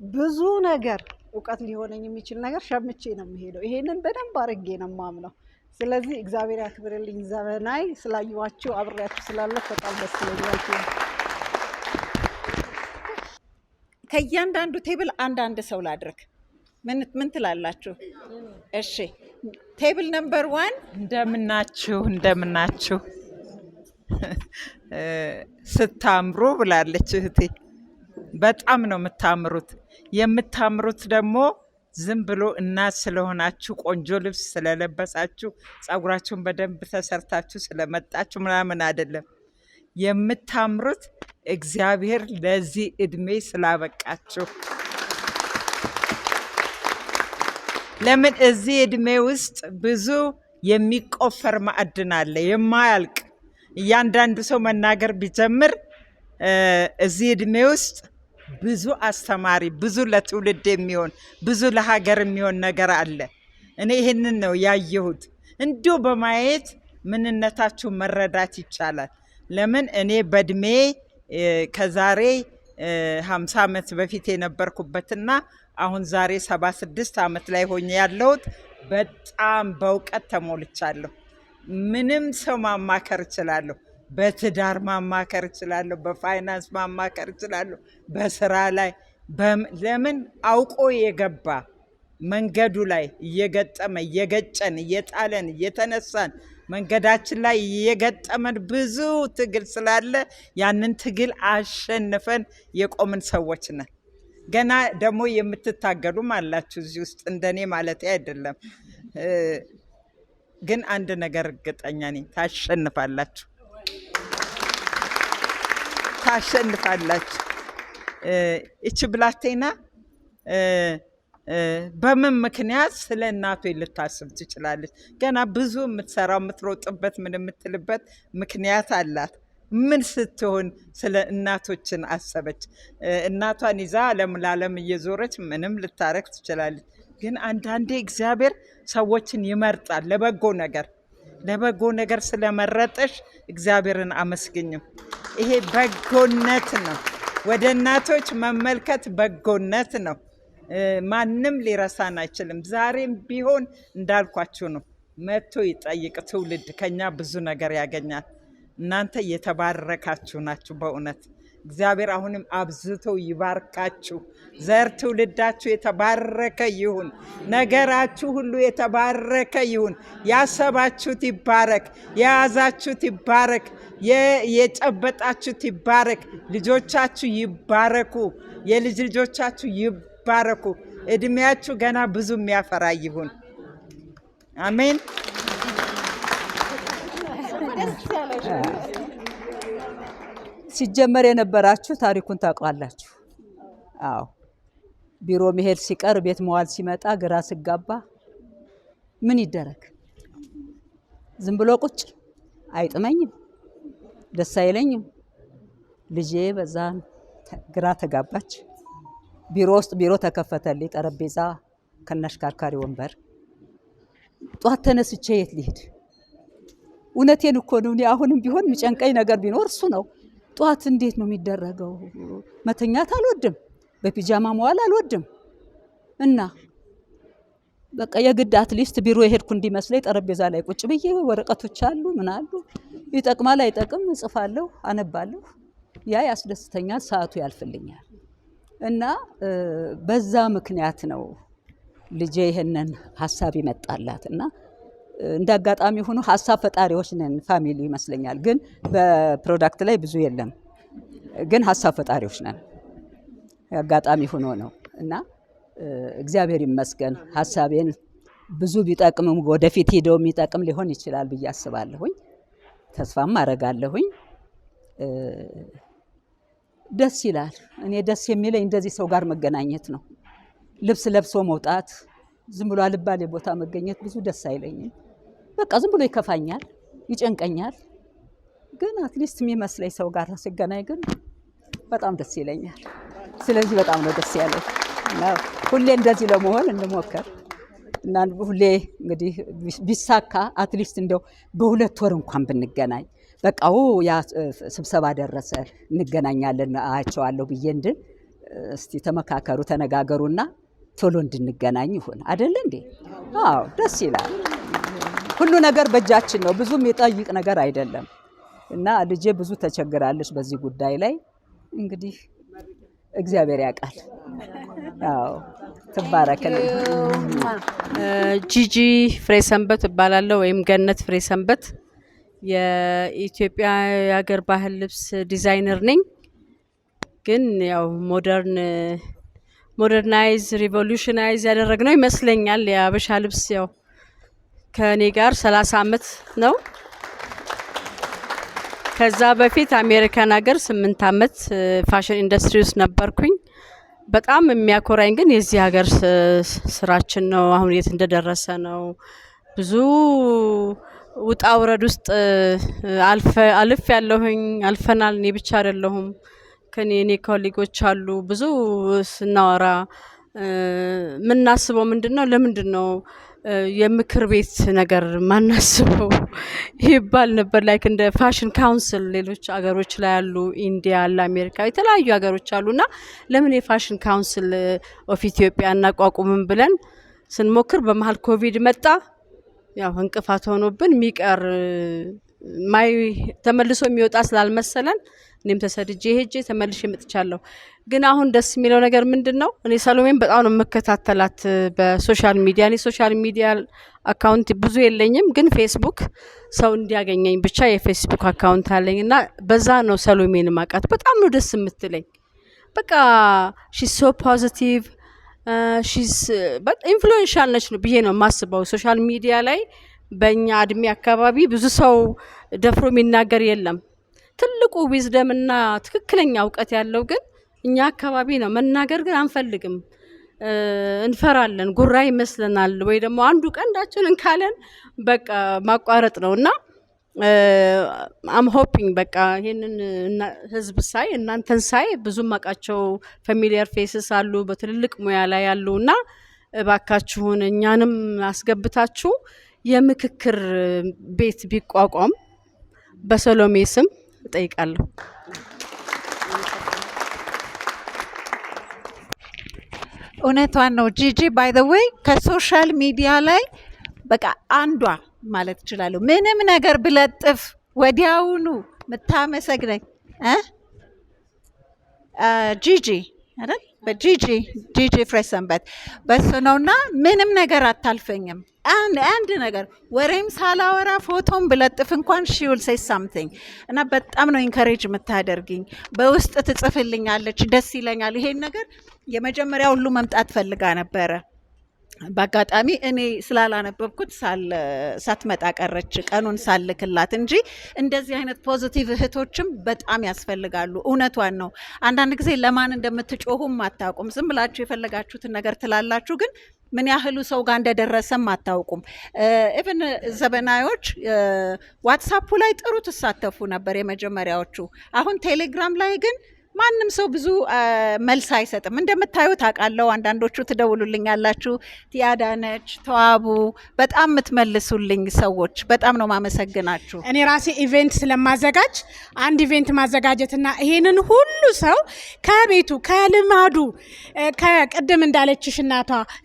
ብዙ ነገር እውቀት ሊሆነኝ የሚችል ነገር ሸምቼ ነው የሚሄደው። ይሄንን በደንብ አድርጌ ነው የማምነው። ስለዚህ እግዚአብሔር ያክብርልኝ። ዘመናይ ስላዩዋችሁ አብሬያችሁ ስላለፍ በጣም ደስ ይላል። ከእያንዳንዱ ቴብል አንዳንድ ሰው ላድርግ። ምን ትላላችሁ? እሺ ቴብል ነምበር 1 እንደምናችሁ ስታምሩ ብላለች እህቴ። በጣም ነው የምታምሩት ደግሞ ዝም ብሎ እናት ስለሆናችሁ ቆንጆ ልብስ ስለለበሳችሁ ጸጉራችሁን በደንብ ተሰርታችሁ ስለመጣችሁ ምናምን አይደለም። የምታምሩት እግዚአብሔር ለዚህ እድሜ ስላበቃችሁ። ለምን እዚህ እድሜ ውስጥ ብዙ የሚቆፈር ማዕድን አለ የማያልቅ። እያንዳንዱ ሰው መናገር ቢጀምር እዚህ እድሜ ውስጥ ብዙ አስተማሪ፣ ብዙ ለትውልድ የሚሆን ብዙ ለሀገር የሚሆን ነገር አለ። እኔ ይህንን ነው ያየሁት። እንዲሁ በማየት ምንነታችሁ መረዳት ይቻላል። ለምን እኔ በእድሜ ከዛሬ 50 ዓመት በፊት የነበርኩበትና አሁን ዛሬ 76 ዓመት ላይ ሆኜ ያለሁት በጣም በእውቀት ተሞልቻለሁ። ምንም ሰው ማማከር እችላለሁ። በትዳር ማማከር እችላለሁ፣ በፋይናንስ ማማከር እችላለሁ፣ በስራ ላይ ለምን አውቆ የገባ መንገዱ ላይ እየገጠመ እየገጨን እየጣለን እየተነሳን መንገዳችን ላይ እየገጠመን ብዙ ትግል ስላለ ያንን ትግል አሸንፈን የቆምን ሰዎች ነን። ገና ደግሞ የምትታገሉም አላችሁ እዚህ ውስጥ እንደኔ ማለት አይደለም። ግን አንድ ነገር እርግጠኛ ነኝ፣ ታሸንፋላችሁ። እቺ ብላቴና በምን ምክንያት ስለ እናቷ ልታስብ ትችላለች? ገና ብዙ የምትሰራው የምትሮጥበት ምን የምትልበት ምክንያት አላት። ምን ስትሆን ስለ እናቶችን አሰበች? እናቷን ይዛ ዓለም ለዓለም እየዞረች ምንም ልታረግ ትችላለች። ግን አንዳንዴ እግዚአብሔር ሰዎችን ይመርጣል ለበጎ ነገር ስለመረጠሽ እግዚአብሔርን አመስግኝም። ይሄ በጎነት ነው። ወደ እናቶች መመልከት በጎነት ነው። ማንም ሊረሳን አይችልም። ዛሬም ቢሆን እንዳልኳችሁ ነው። መጥቶ ይጠይቅ ትውልድ ከኛ ብዙ ነገር ያገኛል። እናንተ የተባረካችሁ ናችሁ በእውነት። እግዚአብሔር አሁንም አብዝቶ ይባርካችሁ። ዘር ትውልዳችሁ የተባረከ ይሁን። ነገራችሁ ሁሉ የተባረከ ይሁን። ያሰባችሁት ይባረክ፣ የያዛችሁት ይባረክ፣ የጨበጣችሁት ይባረክ። ልጆቻችሁ ይባረኩ፣ የልጅ ልጆቻችሁ ይባረኩ። እድሜያችሁ ገና ብዙ የሚያፈራ ይሁን። አሜን። ሲጀመር የነበራችሁ ታሪኩን ታውቃላችሁ። አዎ ቢሮ መሄድ ሲቀር ቤት መዋል ሲመጣ ግራ ስጋባ ምን ይደረግ? ዝም ብሎ ቁጭ አይጥመኝም፣ ደስ አይለኝም። ልጄ በዛ ግራ ተጋባች። ቢሮ ውስጥ ቢሮ ተከፈተልኝ፣ ጠረጴዛ ከነሽካርካሪ ወንበር። ጧት ተነስቼ የት ልሄድ? እውነቴን እኮ ነው። እኔ አሁንም ቢሆን የሚጨንቀኝ ነገር ቢኖር እሱ ነው። ጧት እንዴት ነው የሚደረገው? መተኛት አልወድም፣ በፒጃማ መዋል አልወድም። እና በቃ የግድ አትሊስት ቢሮ የሄድኩ እንዲመስለኝ ጠረጴዛ ላይ ቁጭ ብዬ ወረቀቶች አሉ ምን አሉ፣ ይጠቅማል አይጠቅም እጽፋለሁ፣ አነባለሁ። ያ ያስደስተኛል፣ ሰዓቱ ያልፍልኛል። እና በዛ ምክንያት ነው ልጄ ይሄንን ሀሳብ ይመጣላት። እና እንደ አጋጣሚ ሆኖ ሀሳብ ፈጣሪዎች ነን ፋሚሊ ይመስለኛል። ግን በፕሮዳክት ላይ ብዙ የለም፣ ግን ሀሳብ ፈጣሪዎች ነን። አጋጣሚ ሆኖ ነው። እና እግዚአብሔር ይመስገን ሀሳቤን ብዙ ቢጠቅምም ወደፊት ሄደው የሚጠቅም ሊሆን ይችላል ብዬ አስባለሁኝ፣ ተስፋም አረጋለሁኝ። ደስ ይላል። እኔ ደስ የሚለኝ እንደዚህ ሰው ጋር መገናኘት ነው። ልብስ ለብሶ መውጣት፣ ዝም ብሎ አልባሌ ቦታ መገኘት ብዙ ደስ አይለኝም። በቃ ዝም ብሎ ይከፋኛል፣ ይጨንቀኛል። ግን አትሊስት የሚመስለኝ ሰው ጋር ሲገናኝ ግን በጣም ደስ ይለኛል። ስለዚህ በጣም ነው ደስ ያለኝ እና ሁሌ እንደዚህ ለመሆን እንሞክር እና ሁሌ እንግዲህ ቢሳካ አትሊስት እንደው በሁለት ወር እንኳን ብንገናኝ በቃ ያ ስብሰባ ደረሰ እንገናኛለን አያቸዋለሁ ብዬ እንድን እስቲ ተመካከሩ ተነጋገሩና ቶሎ እንድንገናኝ ይሁን አይደል እንዴ? አዎ ደስ ይላል። ሁሉ ነገር በእጃችን ነው፣ ብዙም የሚጠይቅ ነገር አይደለም። እና ልጄ ብዙ ተቸግራለች በዚህ ጉዳይ ላይ እንግዲህ እግዚአብሔር ያውቃል። አዎ ትባረክልኝ። ጂጂ ፍሬሰንበት እባላለሁ ወይም ገነት ፍሬሰንበት የኢትዮጵያ የሀገር ባህል ልብስ ዲዛይነር ነኝ። ግን ያው ሞደርናይዝ ሪቮሉሽናይዝ ያደረግነው ይመስለኛል። የአበሻ ልብስ ያው ከኔ ጋር 30 ዓመት ነው። ከዛ በፊት አሜሪካን ሀገር 8 ዓመት ፋሽን ኢንዱስትሪ ውስጥ ነበርኩኝ። በጣም የሚያኮራኝ ግን የዚህ ሀገር ስራችን ነው። አሁን የት እንደደረሰ ነው። ብዙ ውጣ ውረድ ውስጥ አልፍ ያለሁኝ አልፈናል። እኔ ብቻ አይደለሁም፣ ከኔ ኮሊጎች አሉ። ብዙ ስናወራ ምናስበው ምንድነው ለምንድነው የምክር ቤት ነገር ማናስበው ይባል ነበር። ላይክ እንደ ፋሽን ካውንስል ሌሎች ሀገሮች ላይ ያሉ ኢንዲያ አለ፣ አሜሪካ የተለያዩ ሀገሮች አሉና ለምን የፋሽን ካውንስል ኦፍ ኢትዮጵያ እናቋቁምም ብለን ስንሞክር በመሃል ኮቪድ መጣ። ያው እንቅፋት ሆኖብን ሚቀር ማይ ተመልሶ የሚወጣ ስላልመሰለን እኔም ተሰድጄ ሄጄ ተመልሼ መጥቻለሁ። ግን አሁን ደስ የሚለው ነገር ምንድነው? እኔ ሰሎሜን በጣም ነው መከታተላት በሶሻል ሚዲያ። እኔ ሶሻል ሚዲያ አካውንት ብዙ የለኝም፣ ግን ፌስቡክ ሰው እንዲያገኘኝ ብቻ የፌስቡክ አካውንት አለኝ እና በዛ ነው ሰሎሜን ማቃት። በጣም ነው ደስ የምትለኝ። በቃ ሺስ ሶ ፖዚቲቭ ሺስ ኢንፍሉዌንሻል ነች ነው ብዬ ነው የማስበው። ሶሻል ሚዲያ ላይ በእኛ እድሜ አካባቢ ብዙ ሰው ደፍሮ የሚናገር የለም። ትልቁ ዊዝደም እና ትክክለኛ እውቀት ያለው ግን እኛ አካባቢ ነው። መናገር ግን አንፈልግም፣ እንፈራለን፣ ጉራ ይመስለናል። ወይ ደግሞ አንዱ ቀንዳችንን ካለን በቃ ማቋረጥ ነው እና አም ሆፒንግ በቃ ይሄንን ህዝብ ሳይ እናንተን ሳይ ብዙ ማቃቸው ፋሚሊየር ፌስስ አሉ በትልልቅ ሙያ ላይ ያሉና እባካችሁን እኛንም አስገብታችሁ የምክክር ቤት ቢቋቋም በሰሎሜ ስም እጠይቃለሁ። እውነቷን ነው ጂጂ። ባይ ዘ ዌይ ከሶሻል ሚዲያ ላይ በቃ አንዷ ማለት እችላለሁ። ምንም ነገር ብለጥፍ ወዲያውኑ ምታመሰግነኝ ጂጂ አይደል? ጂጂ ፍሬሰንበት በሱ ነውና ምንም ነገር አታልፈኝም። አንድ ነገር ወሬም ሳላወራ ፎቶም ብለጥፍ እንኳን ሺ ዊል ሴይ ሳምቲንግ እና በጣም ነው ኢንከሬጅ የምታደርግኝ። በውስጥ ትጽፍልኛለች፣ ደስ ይለኛል። ይሄን ነገር የመጀመሪያ ሁሉ መምጣት ፈልጋ ነበረ በአጋጣሚ እኔ ስላላነበብኩት ሳትመጣ ቀረች ቀኑን ሳልክላት እንጂ እንደዚህ አይነት ፖዚቲቭ እህቶችም በጣም ያስፈልጋሉ። እውነቷን ነው። አንዳንድ ጊዜ ለማን እንደምትጮሁም አታውቁም። ዝም ብላችሁ የፈለጋችሁትን ነገር ትላላችሁ፣ ግን ምን ያህሉ ሰው ጋር እንደደረሰም አታውቁም። ኢቭን ዘበናዮች ዋትሳፑ ላይ ጥሩ ትሳተፉ ነበር የመጀመሪያዎቹ። አሁን ቴሌግራም ላይ ግን ማንም ሰው ብዙ መልስ አይሰጥም። እንደምታዩት አውቃለሁ። አንዳንዶቹ ትደውሉልኛላችሁ። ቲያዳነች፣ ተዋቡ በጣም የምትመልሱልኝ ሰዎች በጣም ነው ማመሰግናችሁ። እኔ ራሴ ኢቨንት ስለማዘጋጅ አንድ ኢቨንት ማዘጋጀትና ይሄንን ሁሉ ሰው ከቤቱ ከልማዱ ከቅድም እንዳለችሽ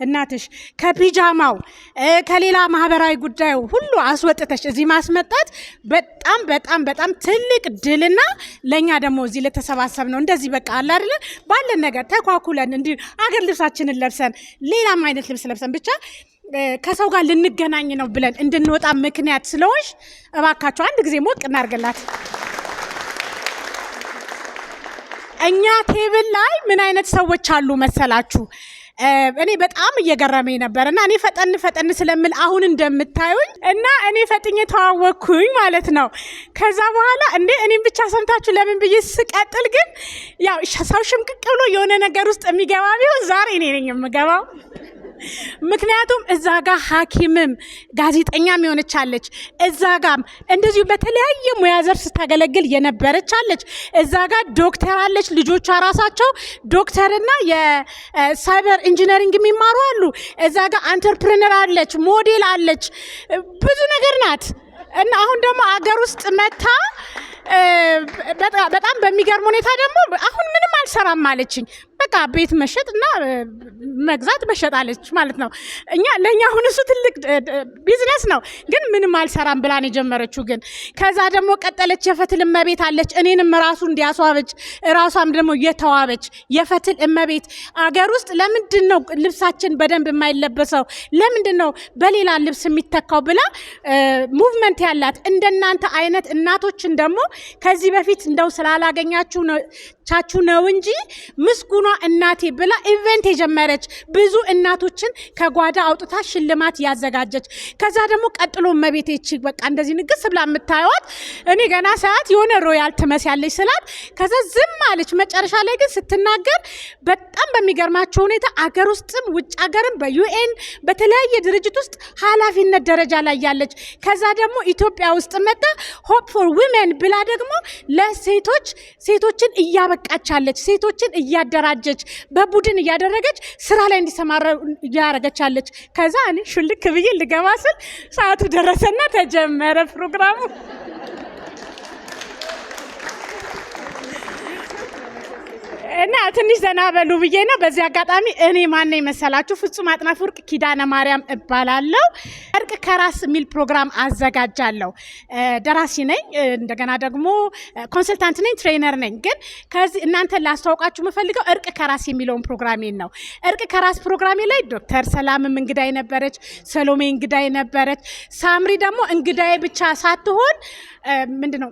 እናትሽ ከፒጃማው ከሌላ ማህበራዊ ጉዳዩ ሁሉ አስወጥተሽ እዚህ ማስመጣት በጣም በጣም በጣም ትልቅ ድልና ለኛ ደግሞ እዚህ ለተሰባሰብ ነው እንደዚህ በቃ አለ አይደለ ባለን ነገር ተኳኩለን እንዲ አገር ልብሳችንን ለብሰን ሌላም አይነት ልብስ ለብሰን ብቻ ከሰው ጋር ልንገናኝ ነው ብለን እንድንወጣ ምክንያት ስለሆንሽ እባካችሁ አንድ ጊዜ ሞቅ እናርገላት። እኛ ቴብል ላይ ምን አይነት ሰዎች አሉ መሰላችሁ? እኔ በጣም እየገረመኝ ነበርና እኔ ፈጠን ስለምል አሁን እንደምታዩኝ እና እኔ ፈጥኜ ተዋወቅኩኝ ማለት ነው። ከዛ በኋላ እኔም ብቻ ሰምታችሁ ለምን ብዬ ስቀጥል ግን ያው ሰው ሽምቅቅ ብሎ የሆነ ነገር ውስጥ የሚገባ ቢሆን ዛሬ እኔ ነኝ የምገባው። ምክንያቱም እዛ ጋር ሐኪምም ጋዜጠኛም የሆነቻለች፣ እዛ ጋር እንደዚሁ በተለያየ ሙያ ዘርፍ ስታገለግል የነበረች አለች፣ እዛ ጋር ዶክተር አለች፣ ልጆቿ ራሳቸው ዶክተርና የሳይበር ኢንጂነሪንግ የሚማሩ አሉ፣ እዛ ጋር አንተርፕረነር አለች፣ ሞዴል አለች፣ ብዙ ነገር ናት። እና አሁን ደግሞ አገር ውስጥ መታ በጣም በሚገርም ሁኔታ ደግሞ አሁን ምንም አልሰራም አለችኝ። በቃ ቤት መሸጥና መግዛት መሸጣለች ማለት ነው። ለኛ አሁን እሱ ትልቅ ቢዝነስ ነው፣ ግን ምንም አልሰራም ብላን የጀመረችው ግን ከዛ ደግሞ ቀጠለች። የፈትል እመቤት አለች፣ እኔንም ራሱ እንዲያስዋበች ራሷም ደግሞ የተዋበች የፈትል እመቤት። አገር ውስጥ ለምንድን ነው ልብሳችን በደንብ የማይለበሰው? ለምንድን ነው በሌላ ልብስ የሚተካው ብላ ሙቭመንት ያላት እንደናንተ አይነት እናቶችን ደግሞ ከዚህ በፊት እንደው ስላላገኛችሁ ነው እንጂ ምስጉኗ እናቴ ብላ ኢቨንት የጀመረች ብዙ እናቶችን ከጓዳ አውጥታ ሽልማት ያዘጋጀች። ከዛ ደግሞ ቀጥሎ እመቤቴ በቃ እንደዚህ ንግስ ብላ የምታዩት እኔ ገና ሰዓት የሆነ ሮያል ትመስያለች ስላት ከዛ ዝም አለች። መጨረሻ ላይ ግን ስትናገር በጣም በሚገርማቸው ሁኔታ አገር ውስጥም ውጭ አገርም በዩኤን በተለያየ ድርጅት ውስጥ ኃላፊነት ደረጃ ላይ ያለች ከዛ ደግሞ ኢትዮጵያ ውስጥ መጣ ሆፕ ፎር ዊሜን ብላ ደግሞ ለሴቶችን እያበቃቻለች፣ ሴቶችን እያደራጀች በቡድን እያደረገች ስራ ላይ እንዲሰማራ እያደረገቻለች። ከዛ እኔ ሹልክ ብዬ ልገባ ስል ሰዓቱ ደረሰና ተጀመረ ፕሮግራሙ። እና ትንሽ ዘና በሉ ብዬ ነው። በዚህ አጋጣሚ እኔ ማን መሰላችሁ? ፍጹም አጥናፍ ወርቅ ኪዳነ ማርያም እባላለሁ። እርቅ ከራስ የሚል ፕሮግራም አዘጋጃለሁ። ደራሲ ነኝ፣ እንደገና ደግሞ ኮንሰልታንት ነኝ፣ ትሬነር ነኝ። ግን ከዚህ እናንተ ላስተዋውቃችሁ የምፈልገው እርቅ ከራስ የሚለውን ፕሮግራሜን ነው። እርቅ ከራስ ፕሮግራሜ ላይ ዶክተር ሰላምም እንግዳይ ነበረች፣ ሰሎሜ እንግዳይ ነበረች፣ ሳምሪ ደግሞ እንግዳይ ብቻ ሳትሆን ምንድነው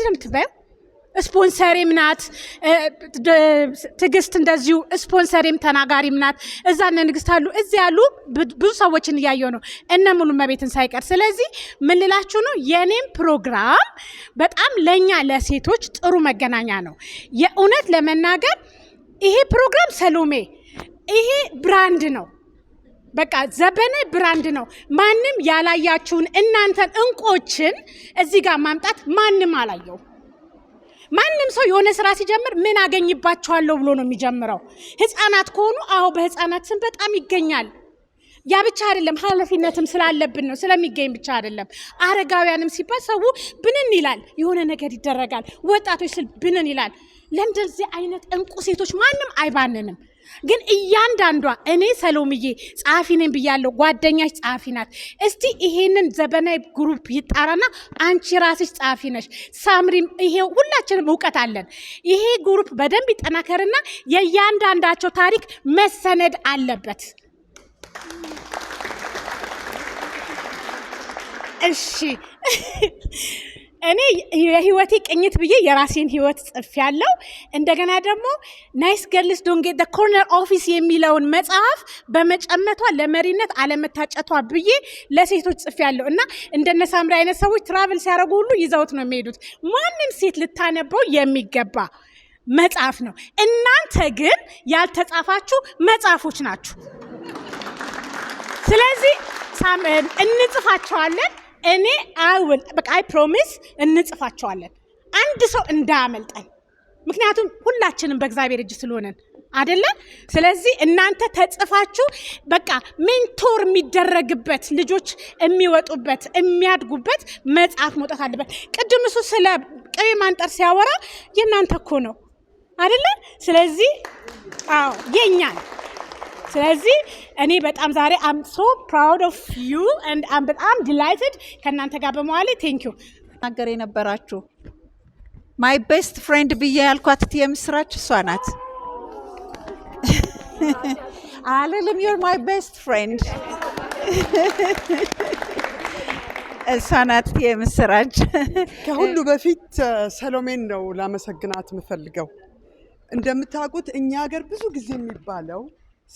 የምትባየው ስፖንሰሪም ናት። ትግስት እንደዚሁ ስፖንሰሪም ተናጋሪም ናት። እዛ እነ ንግስት አሉ፣ እዚህ ያሉ ብዙ ሰዎችን እያየሁ ነው፣ እነ ሙሉ እመቤትን ሳይቀር። ስለዚህ ምን ልላችሁ ነው፣ የኔም ፕሮግራም በጣም ለኛ ለሴቶች ጥሩ መገናኛ ነው። የእውነት ለመናገር ይሄ ፕሮግራም ሰሎሜ ይሄ ብራንድ ነው። በቃ ዘበነ ብራንድ ነው። ማንም ያላያችሁን እናንተን እንቆችን እዚህ ጋር ማምጣት ማንም አላየው። ማንም ሰው የሆነ ስራ ሲጀምር ምን አገኝባቸዋለሁ ብሎ ነው የሚጀምረው። ህፃናት ከሆኑ አዎ በህፃናት ስም በጣም ይገኛል። ያ ብቻ አይደለም፣ ኃላፊነትም ስላለብን ነው፣ ስለሚገኝ ብቻ አይደለም። አረጋውያንም ሲባል ሰው ብንን ይላል፣ የሆነ ነገር ይደረጋል። ወጣቶች ስል ብንን ይላል። ለእንደዚህ አይነት እንቁ ሴቶች ማንም አይባንንም። ግን እያንዳንዷ እኔ ሰሎምዬ ጸሐፊ ነኝ ብያለሁ፣ ጓደኛሽ ጸሐፊ ናት። እስቲ ይሄንን ዘበናዊ ግሩፕ ይጣራና አንቺ ራስሽ ጸሐፊ ነሽ፣ ሳምሪም፣ ይሄ ሁላችንም እውቀት አለን። ይሄ ግሩፕ በደንብ ይጠናከርና የእያንዳንዳቸው ታሪክ መሰነድ አለበት። እሺ እኔ የህይወቴ ቅኝት ብዬ የራሴን ህይወት ጽፌያለሁ። እንደገና ደግሞ ናይስ ገርልስ ዶንት ጌት ዘ ኮርነር ኦፊስ የሚለውን መጽሐፍ በመጨመቷ ለመሪነት አለመታጨቷ ብዬ ለሴቶች ጽፌያለሁ እና እንደነ ሳምሪ አይነት ሰዎች ትራቭል ሲያደርጉ ሁሉ ይዘውት ነው የሚሄዱት። ማንም ሴት ልታነበው የሚገባ መጽሐፍ ነው። እናንተ ግን ያልተጻፋችሁ መጽሐፎች ናችሁ። ስለዚህ እንጽፋቸዋለን። እኔ አይ ፕሮሚስ እንጽፋቸዋለን፣ አንድ ሰው እንዳያመልጠን። ምክንያቱም ሁላችንም በእግዚአብሔር እጅ ስለሆነን አይደለ? ስለዚህ እናንተ ተጽፋችሁ በቃ ሜንቶር የሚደረግበት ልጆች የሚወጡበት የሚያድጉበት መጽሐፍ መውጣት አለበት። ቅድም እሱ ስለ ቅቤ ማንጠር ሲያወራ የእናንተ እኮ ነው አይደለ? ስለዚህ አዎ የኛ ነው። ስለዚህ እኔ በጣም ዛሬ አም ሶ ፕራውድ ኦፍ ዩ ኤንድ አም በጣም ዲላይትድ ከእናንተ ጋር በመዋሌ ቴንክ ዩ። ናገር የነበራችሁ ማይ ቤስት ፍሬንድ ብዬ ያልኳት የምስራች እሷ ናት። አልልም ዩር ማይ ቤስት ፍሬንድ እሷ ናት የምስራች። ከሁሉ በፊት ሰሎሜን ነው ላመሰግናት የምፈልገው። እንደምታውቁት እኛ ሀገር ብዙ ጊዜ የሚባለው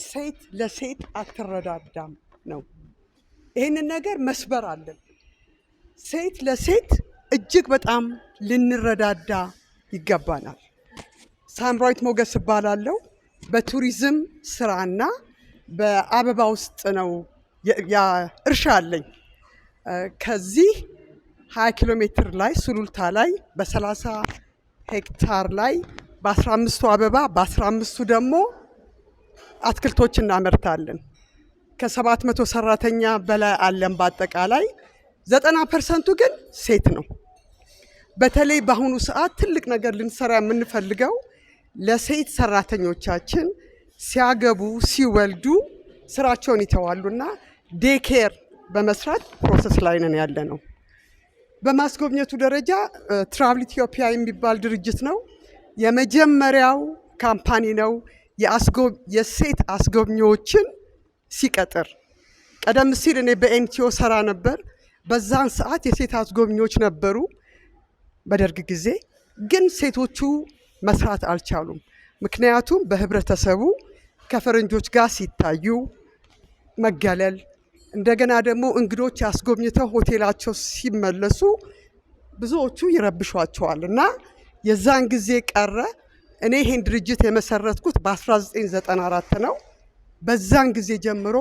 ሴት ለሴት አትረዳዳም ነው። ይህንን ነገር መስበር አለን። ሴት ለሴት እጅግ በጣም ልንረዳዳ ይገባናል። ሳምራዊት ሞገስ እባላለሁ። በቱሪዝም ስራና በአበባ ውስጥ ነው እርሻ አለኝ። ከዚህ 20 ኪሎ ሜትር ላይ ሱሉልታ ላይ በ30 ሄክታር ላይ በ15ቱ አበባ በ15ቱ ደግሞ አትክልቶች እናመርታለን። ከ700 ሰራተኛ በላይ አለን። በአጠቃላይ 90% ግን ሴት ነው። በተለይ በአሁኑ ሰዓት ትልቅ ነገር ልንሰራ የምንፈልገው ለሴት ሰራተኞቻችን ሲያገቡ ሲወልዱ ስራቸውን ይተዋሉና ዴኬር በመስራት ፕሮሰስ ላይ ነን ያለ ነው። በማስጎብኘቱ ደረጃ ትራቭል ኢትዮጵያ የሚባል ድርጅት ነው የመጀመሪያው ካምፓኒ ነው የሴት አስጎብኚዎችን ሲቀጥር። ቀደም ሲል እኔ በኤንቲኦ ሰራ ነበር። በዛን ሰዓት የሴት አስጎብኚዎች ነበሩ በደርግ ጊዜ፣ ግን ሴቶቹ መስራት አልቻሉም። ምክንያቱም በህብረተሰቡ ከፈረንጆች ጋር ሲታዩ መገለል፣ እንደገና ደግሞ እንግዶች አስጎብኝተው ሆቴላቸው ሲመለሱ ብዙዎቹ ይረብሿቸዋል እና የዛን ጊዜ ቀረ። እኔ ይሄን ድርጅት የመሰረትኩት በ1994 ነው። በዛን ጊዜ ጀምሮ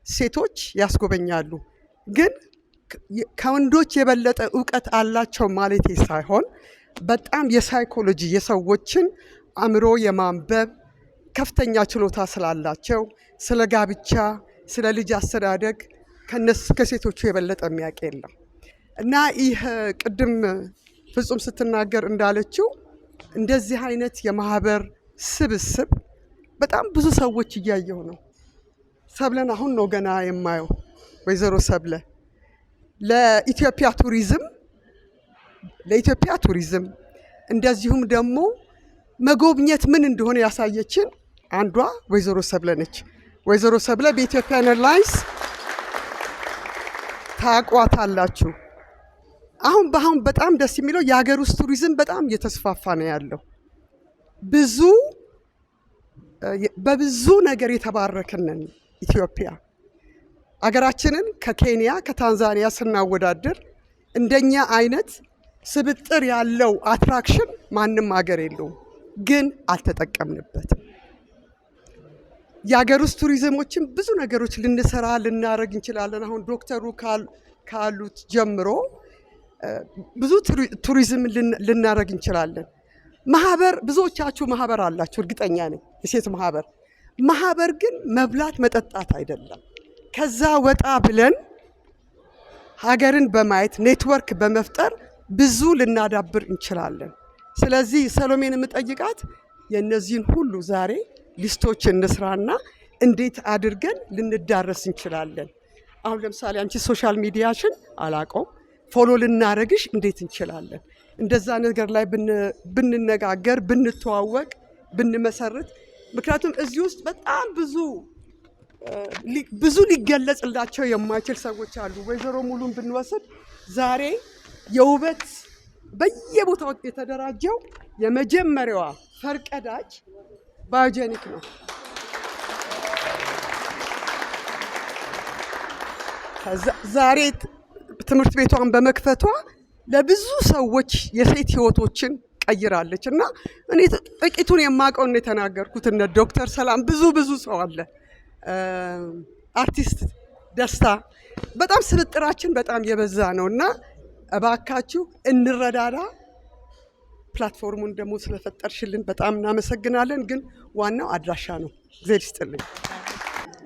ሴቶች ያስጎበኛሉ። ግን ከወንዶች የበለጠ እውቀት አላቸው ማለቴ ሳይሆን በጣም የሳይኮሎጂ የሰዎችን አእምሮ የማንበብ ከፍተኛ ችሎታ ስላላቸው ስለ ጋብቻ፣ ስለ ልጅ አስተዳደግ ከሴቶቹ የበለጠ የሚያውቅ የለም እና ይህ ቅድም ፍጹም ስትናገር እንዳለችው እንደዚህ አይነት የማህበር ስብስብ በጣም ብዙ ሰዎች እያየሁ ነው። ሰብለን አሁን ነው ገና የማየው። ወይዘሮ ሰብለ ለኢትዮጵያ ቱሪዝም እንደዚሁም ደግሞ መጎብኘት ምን እንደሆነ ያሳየችን አንዷ ወይዘሮ ሰብለ ነች። ወይዘሮ ሰብለ በኢትዮጵያ ኤርላይንስ ታቋታላችሁ። አሁን በጣም ደስ የሚለው የሀገር ውስጥ ቱሪዝም በጣም እየተስፋፋ ነው ያለው። በብዙ ነገር የተባረክንን ኢትዮጵያ አገራችንን ከኬንያ ከታንዛኒያ ስናወዳደር እንደኛ አይነት ስብጥር ያለው አትራክሽን ማንም ሀገር የለውም፣ ግን አልተጠቀምንበትም። የሀገር ውስጥ ቱሪዝሞችን ብዙ ነገሮች ልናረግ እንችላለን። አሁን ዶክተሩ ካሉት ጀምሮ ብዙ ቱሪዝም ልናረግ እንችላለን። ማህበር ብዙዎቻችሁ ማህበር አላችሁ እርግጠኛ ነኝ፣ የሴት ማህበር ግን መብላት መጠጣት አይደለም። ከዛ ወጣ ብለን ሀገርን በማየት ኔትወርክ በመፍጠር ብዙ ልናዳብር እንችላለን። ስለዚህ ሰሎሜን የምጠይቃት የእነዚህን ሁሉ ዛሬ ሊስቶች እንስራና እንዴት አድርገን ልንዳረስ እንችላለን። አሁን ለምሳሌ አንቺ ሶሻል ሚዲያሽን አላቀው ፎሎ ልናረግሽ እንዴት እንችላለን? እንደዛ ነገር ላይ ብንነጋገር ብንተዋወቅ ብንመሰርት፣ ምክንያቱም እዚህ ውስጥ በጣም ብዙ ሊገለጽላቸው የማይችል ሰዎች አሉ። ወይዘሮ ሙሉን ብንወስድ ዛሬ የውበት በየቦታው የተደራጀው የመጀመሪያዋ ፈርቀዳጅ ባዮጀኒክ ነው። ዛሬ ትምህርት ቤቷን በመክፈቷ ለብዙ ሰዎች የሴት ህይወቶችን ቀይራለች እና እኔ ጥቂቱን የማውቀው ነው የተናገርኩት። እነ ዶክተር ሰላም ብዙ ሰው አለ፣ አርቲስት ደስታ፣ በጣም ስብጥራችን በጣም የበዛ ነው እና እባካችሁ እንረዳዳ። ፕላትፎርሙን ደግሞ ስለፈጠርሽልን በጣም እናመሰግናለን። ግን ዋናው አድራሻ ነው። እግዚአብሔር ይስጥልኝ።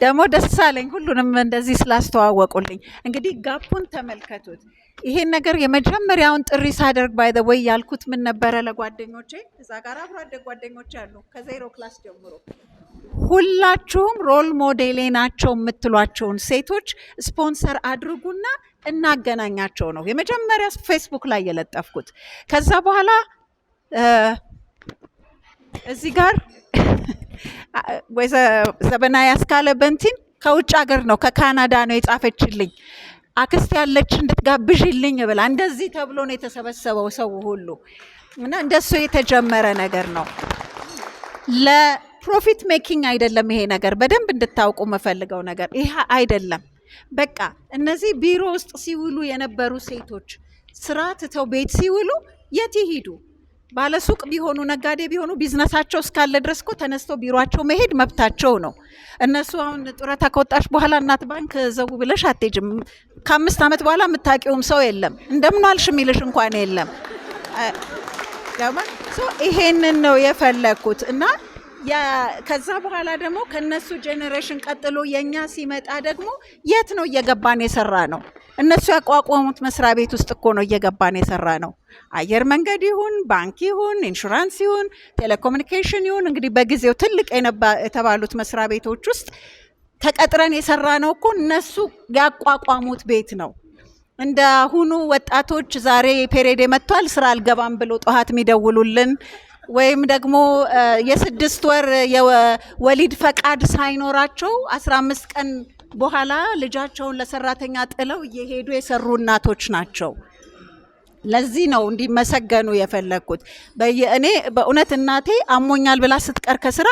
ደግሞ ደስ አለኝ ሁሉንም እንደዚህ ስላስተዋወቁልኝ። እንግዲህ ጋፑን ተመልከቱት። ይሄን ነገር የመጀመሪያውን ጥሪ ሳደርግ ባይ ዘ ወይ ያልኩት ምን ነበረ ለጓደኞቼ፣ እዛ ጋር አብሮ አደግ ጓደኞቼ አሉ ከዜሮ ክላስ ጀምሮ፣ ሁላችሁም ሮል ሞዴሌ ናቸው የምትሏቸውን ሴቶች ስፖንሰር አድርጉና እናገናኛቸው ነው የመጀመሪያ ፌስቡክ ላይ የለጠፍኩት። ከዛ በኋላ እዚህ ጋር ዘበና ያስካለ በንቲን ከውጭ ሀገር ነው ከካናዳ ነው የጻፈችልኝ። አክስት ያለች እንድትጋብዥልኝ ብላ እንደዚህ ተብሎ ነው የተሰበሰበው ሰው ሁሉ እና እንደሱ የተጀመረ ነገር ነው። ለፕሮፊት ሜኪንግ አይደለም ይሄ ነገር። በደንብ እንድታውቁ የምፈልገው ነገር ይሄ አይደለም። በቃ እነዚህ ቢሮ ውስጥ ሲውሉ የነበሩ ሴቶች ስራ ትተው ቤት ሲውሉ የት ይሄዱ? ባለሱቅ ቢሆኑ ነጋዴ ቢሆኑ ቢዝነሳቸው እስካለ ድረስ እኮ ተነስተው ቢሮአቸው መሄድ መብታቸው ነው። እነሱ አሁን ጡረታ ከወጣሽ በኋላ እናት ባንክ ዘው ብለሽ አትሄጂም። ከ5 ዓመት በኋላ የምታውቂውም ሰው የለም። እንደምን ዋልሽ የሚልሽ እንኳን የለም። ይሄንን ነው የፈለኩት እና ከዛ በኋላ ደግሞ ከነሱ ጄኔሬሽን ቀጥሎ የኛ ሲመጣ ደግሞ የት ነው እየገባን የሰራ ነው? እነሱ ያቋቋሙት መስሪያ ቤት ውስጥ እኮ ነው እየገባን የሰራ ነው። አየር መንገድ ይሁን ባንክ ይሁን ኢንሹራንስ ይሁን ቴሌኮሙኒኬሽን ይሁን እንግዲህ በጊዜው ትልቅ የተባሉት መስሪያ ቤቶች ውስጥ ተቀጥረን የሰራ ነው እኮ እነሱ ያቋቋሙት ቤት ነው። እንደ አሁኑ ወጣቶች ዛሬ ፔሬድ መጥቷል ስራ አልገባም ብሎ ጠዋት የሚደውሉልን ወይም ደግሞ የ6 ወር የወሊድ ፈቃድ ሳይኖራቸው 15 ቀን በኋላ ልጃቸውን ለሰራተኛ ጥለው እየሄዱ የሰሩ እናቶች ናቸው። ለዚህ ነው እንዲመሰገኑ የፈለኩት። እኔ በእውነት እናቴ አሞኛል ብላ ስትቀር ከስራ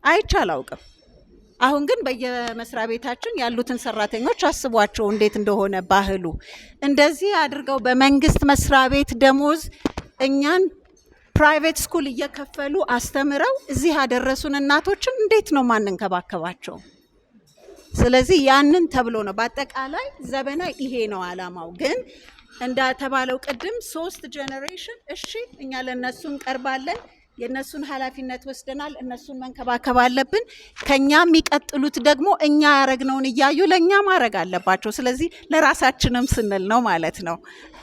አይቻላውቅም። አሁን ግን በየመስሪያ ቤታችን ያሉትን ሰራተኞች አስቧቸው እንዴት እንደሆነ ባህሉ። እንደዚህ አድርገው በመንግስት መስሪያ ቤት ደሞዝ እኛን ፕራይቬት ስኩል እየከፈሉ አስተምረው እዚህ ያደረሱን እናቶችን እንዴት ነው ማንንከባከባቸው? ስለዚህ ያንን ተብሎ ነው በአጠቃላይ ዘበና ይሄ ነው አላማው። ግን እንደተባለው ቅድም 3 ጄኔሬሽን እሺ እኛ ለነሱ እንቀርባለን፣ የነሱን ኃላፊነት ወስደናል፣ እነሱን መንከባከብ አለብን። ከኛ የሚቀጥሉት ደግሞ እኛ ያረግነውን እያዩ ለኛ ማድረግ አለባቸው። ስለዚህ ለራሳችንም ስንል ነው ማለት ነው።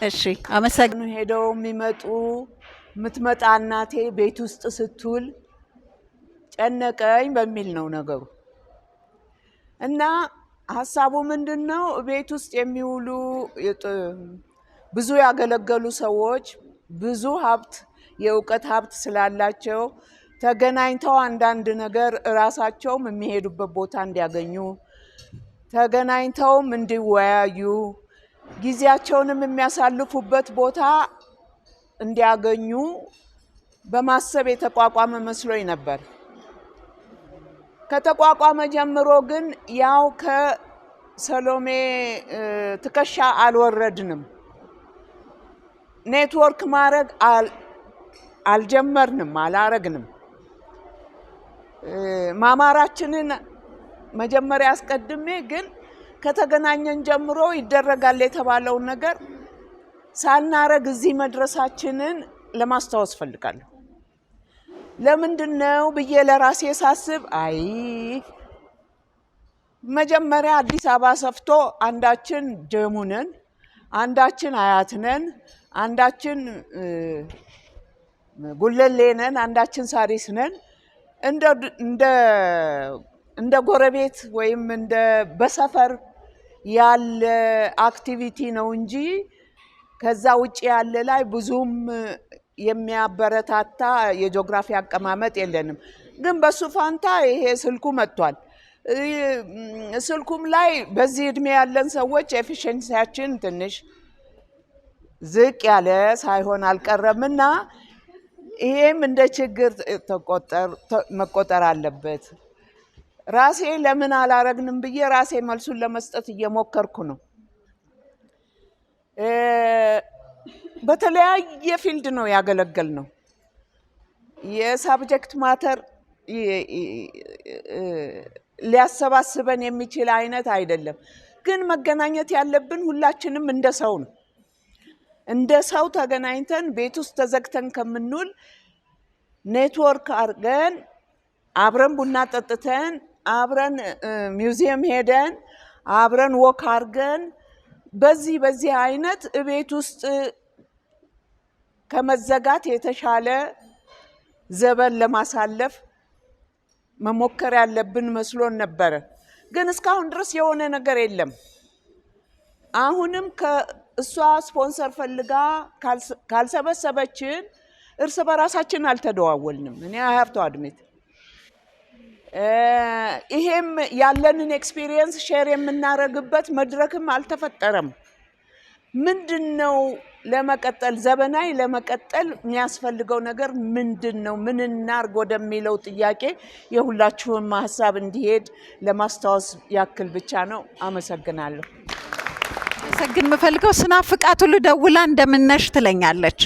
እሺ አመሰግኑ። ሄደው የሚመጡ የምትመጣ እናቴ ቤት ውስጥ ስትውል ጨነቀኝ በሚል ነው ነገሩ እና ሀሳቡ ምንድነው? ቤት ውስጥ የሚውሉ ብዙ ያገለገሉ ሰዎች ብዙ ሀብት የእውቀት ሀብት ስላላቸው ተገናኝተው አንዳንድ ነገር ራሳቸውም የሚሄዱበት ቦታ እንዲያገኙ ተገናኝተውም እንዲወያዩ ጊዜያቸውንም የሚያሳልፉበት ቦታ እንዲያገኙ በማሰብ የተቋቋመ መስሎኝ ነበር። ከተቋቋመ ጀምሮ ግን ያው ከሰሎሜ ትከሻ አልወረድንም። ኔትወርክ ማድረግ አልጀመርንም፣ አላረግንም። ማማራችንን መጀመሪያ አስቀድሜ ግን ከተገናኘን ጀምሮ ይደረጋል የተባለውን ነገር ሳናረግ እዚህ መድረሳችንን ለማስታወስ ፈልጋለሁ። ለምንድነው ብዬ ለራሴ ሳስብ አይ መጀመሪያ አዲስ አበባ ሰፍቶ አንዳችን ደሙ ነን፣ አንዳችን አያት ነን፣ አንዳችን ጉለሌ ነን፣ አንዳችን ሳሪስ ነን። እንደ ጎረቤት ወይም እንደ በሰፈር ያለ አክቲቪቲ ነው እንጂ ከዛ ውጪ ያለ ላይ ብዙም የሚያበረታታ የጂኦግራፊ አቀማመጥ የለንም። ግን በሱ ፋንታ ይሄ ስልኩ መጥቷል። ስልኩም ላይ በዚህ እድሜ ያለን ሰዎች ኤፊሽንሲያችን ትንሽ ዝቅ ያለ ሳይሆን አልቀረምና ይሄም እንደ ችግር መቆጠር አለበት። ራሴ ለምን አላረግንም ብዬ ራሴ መልሱን ለመስጠት እየሞከርኩ ነው። በተለያየ ፊልድ ነው ያገለገል ነው። የሳብጀክት ማተር ሊያሰባስበን የሚችል አይነት አይደለም። ግን መገናኘት ያለብን ሁላችንም እንደ ሰው ነው። እንደ ሰው ተገናኝተን ቤት ውስጥ ተዘግተን ከምንውል ኔትወርክ አድርገን አብረን ቡና ጠጥተን አብረን ሚውዚየም ሄደን አብረን ወክ አድርገን በዚህ አይነት ቤት ውስጥ ከመዘጋት የተሻለ ዘበን ለማሳለፍ መሞከር ያለብን መስሎን ነበረ። ግን እስካሁን ድረስ የሆነ ነገር የለም። አሁንም ከእሷ ስፖንሰር ፈልጋ ካልሰበሰበችን እርስ በራሳችን አልተደዋወልንም። እኔ ሀብቶ አድሜት ይሄም ያለንን ኤክስፒሪየንስ ሼር የምናረግበት መድረክም አልተፈጠረም። ምንድነው ለመቀጠል ዘበናይ ለመቀጠል የሚያስፈልገው ነገር ምንድነው? ምን እናርግ ወደሚለው ጥያቄ የሁላችሁም ሀሳብ እንዲሄድ ለማስታወስ ያክል ብቻ ነው። አመሰግናለሁ። ሰግን የምፈልገው ስናፍቃት ሁሉ ደውላ እንደምነሽ ትለኛለች።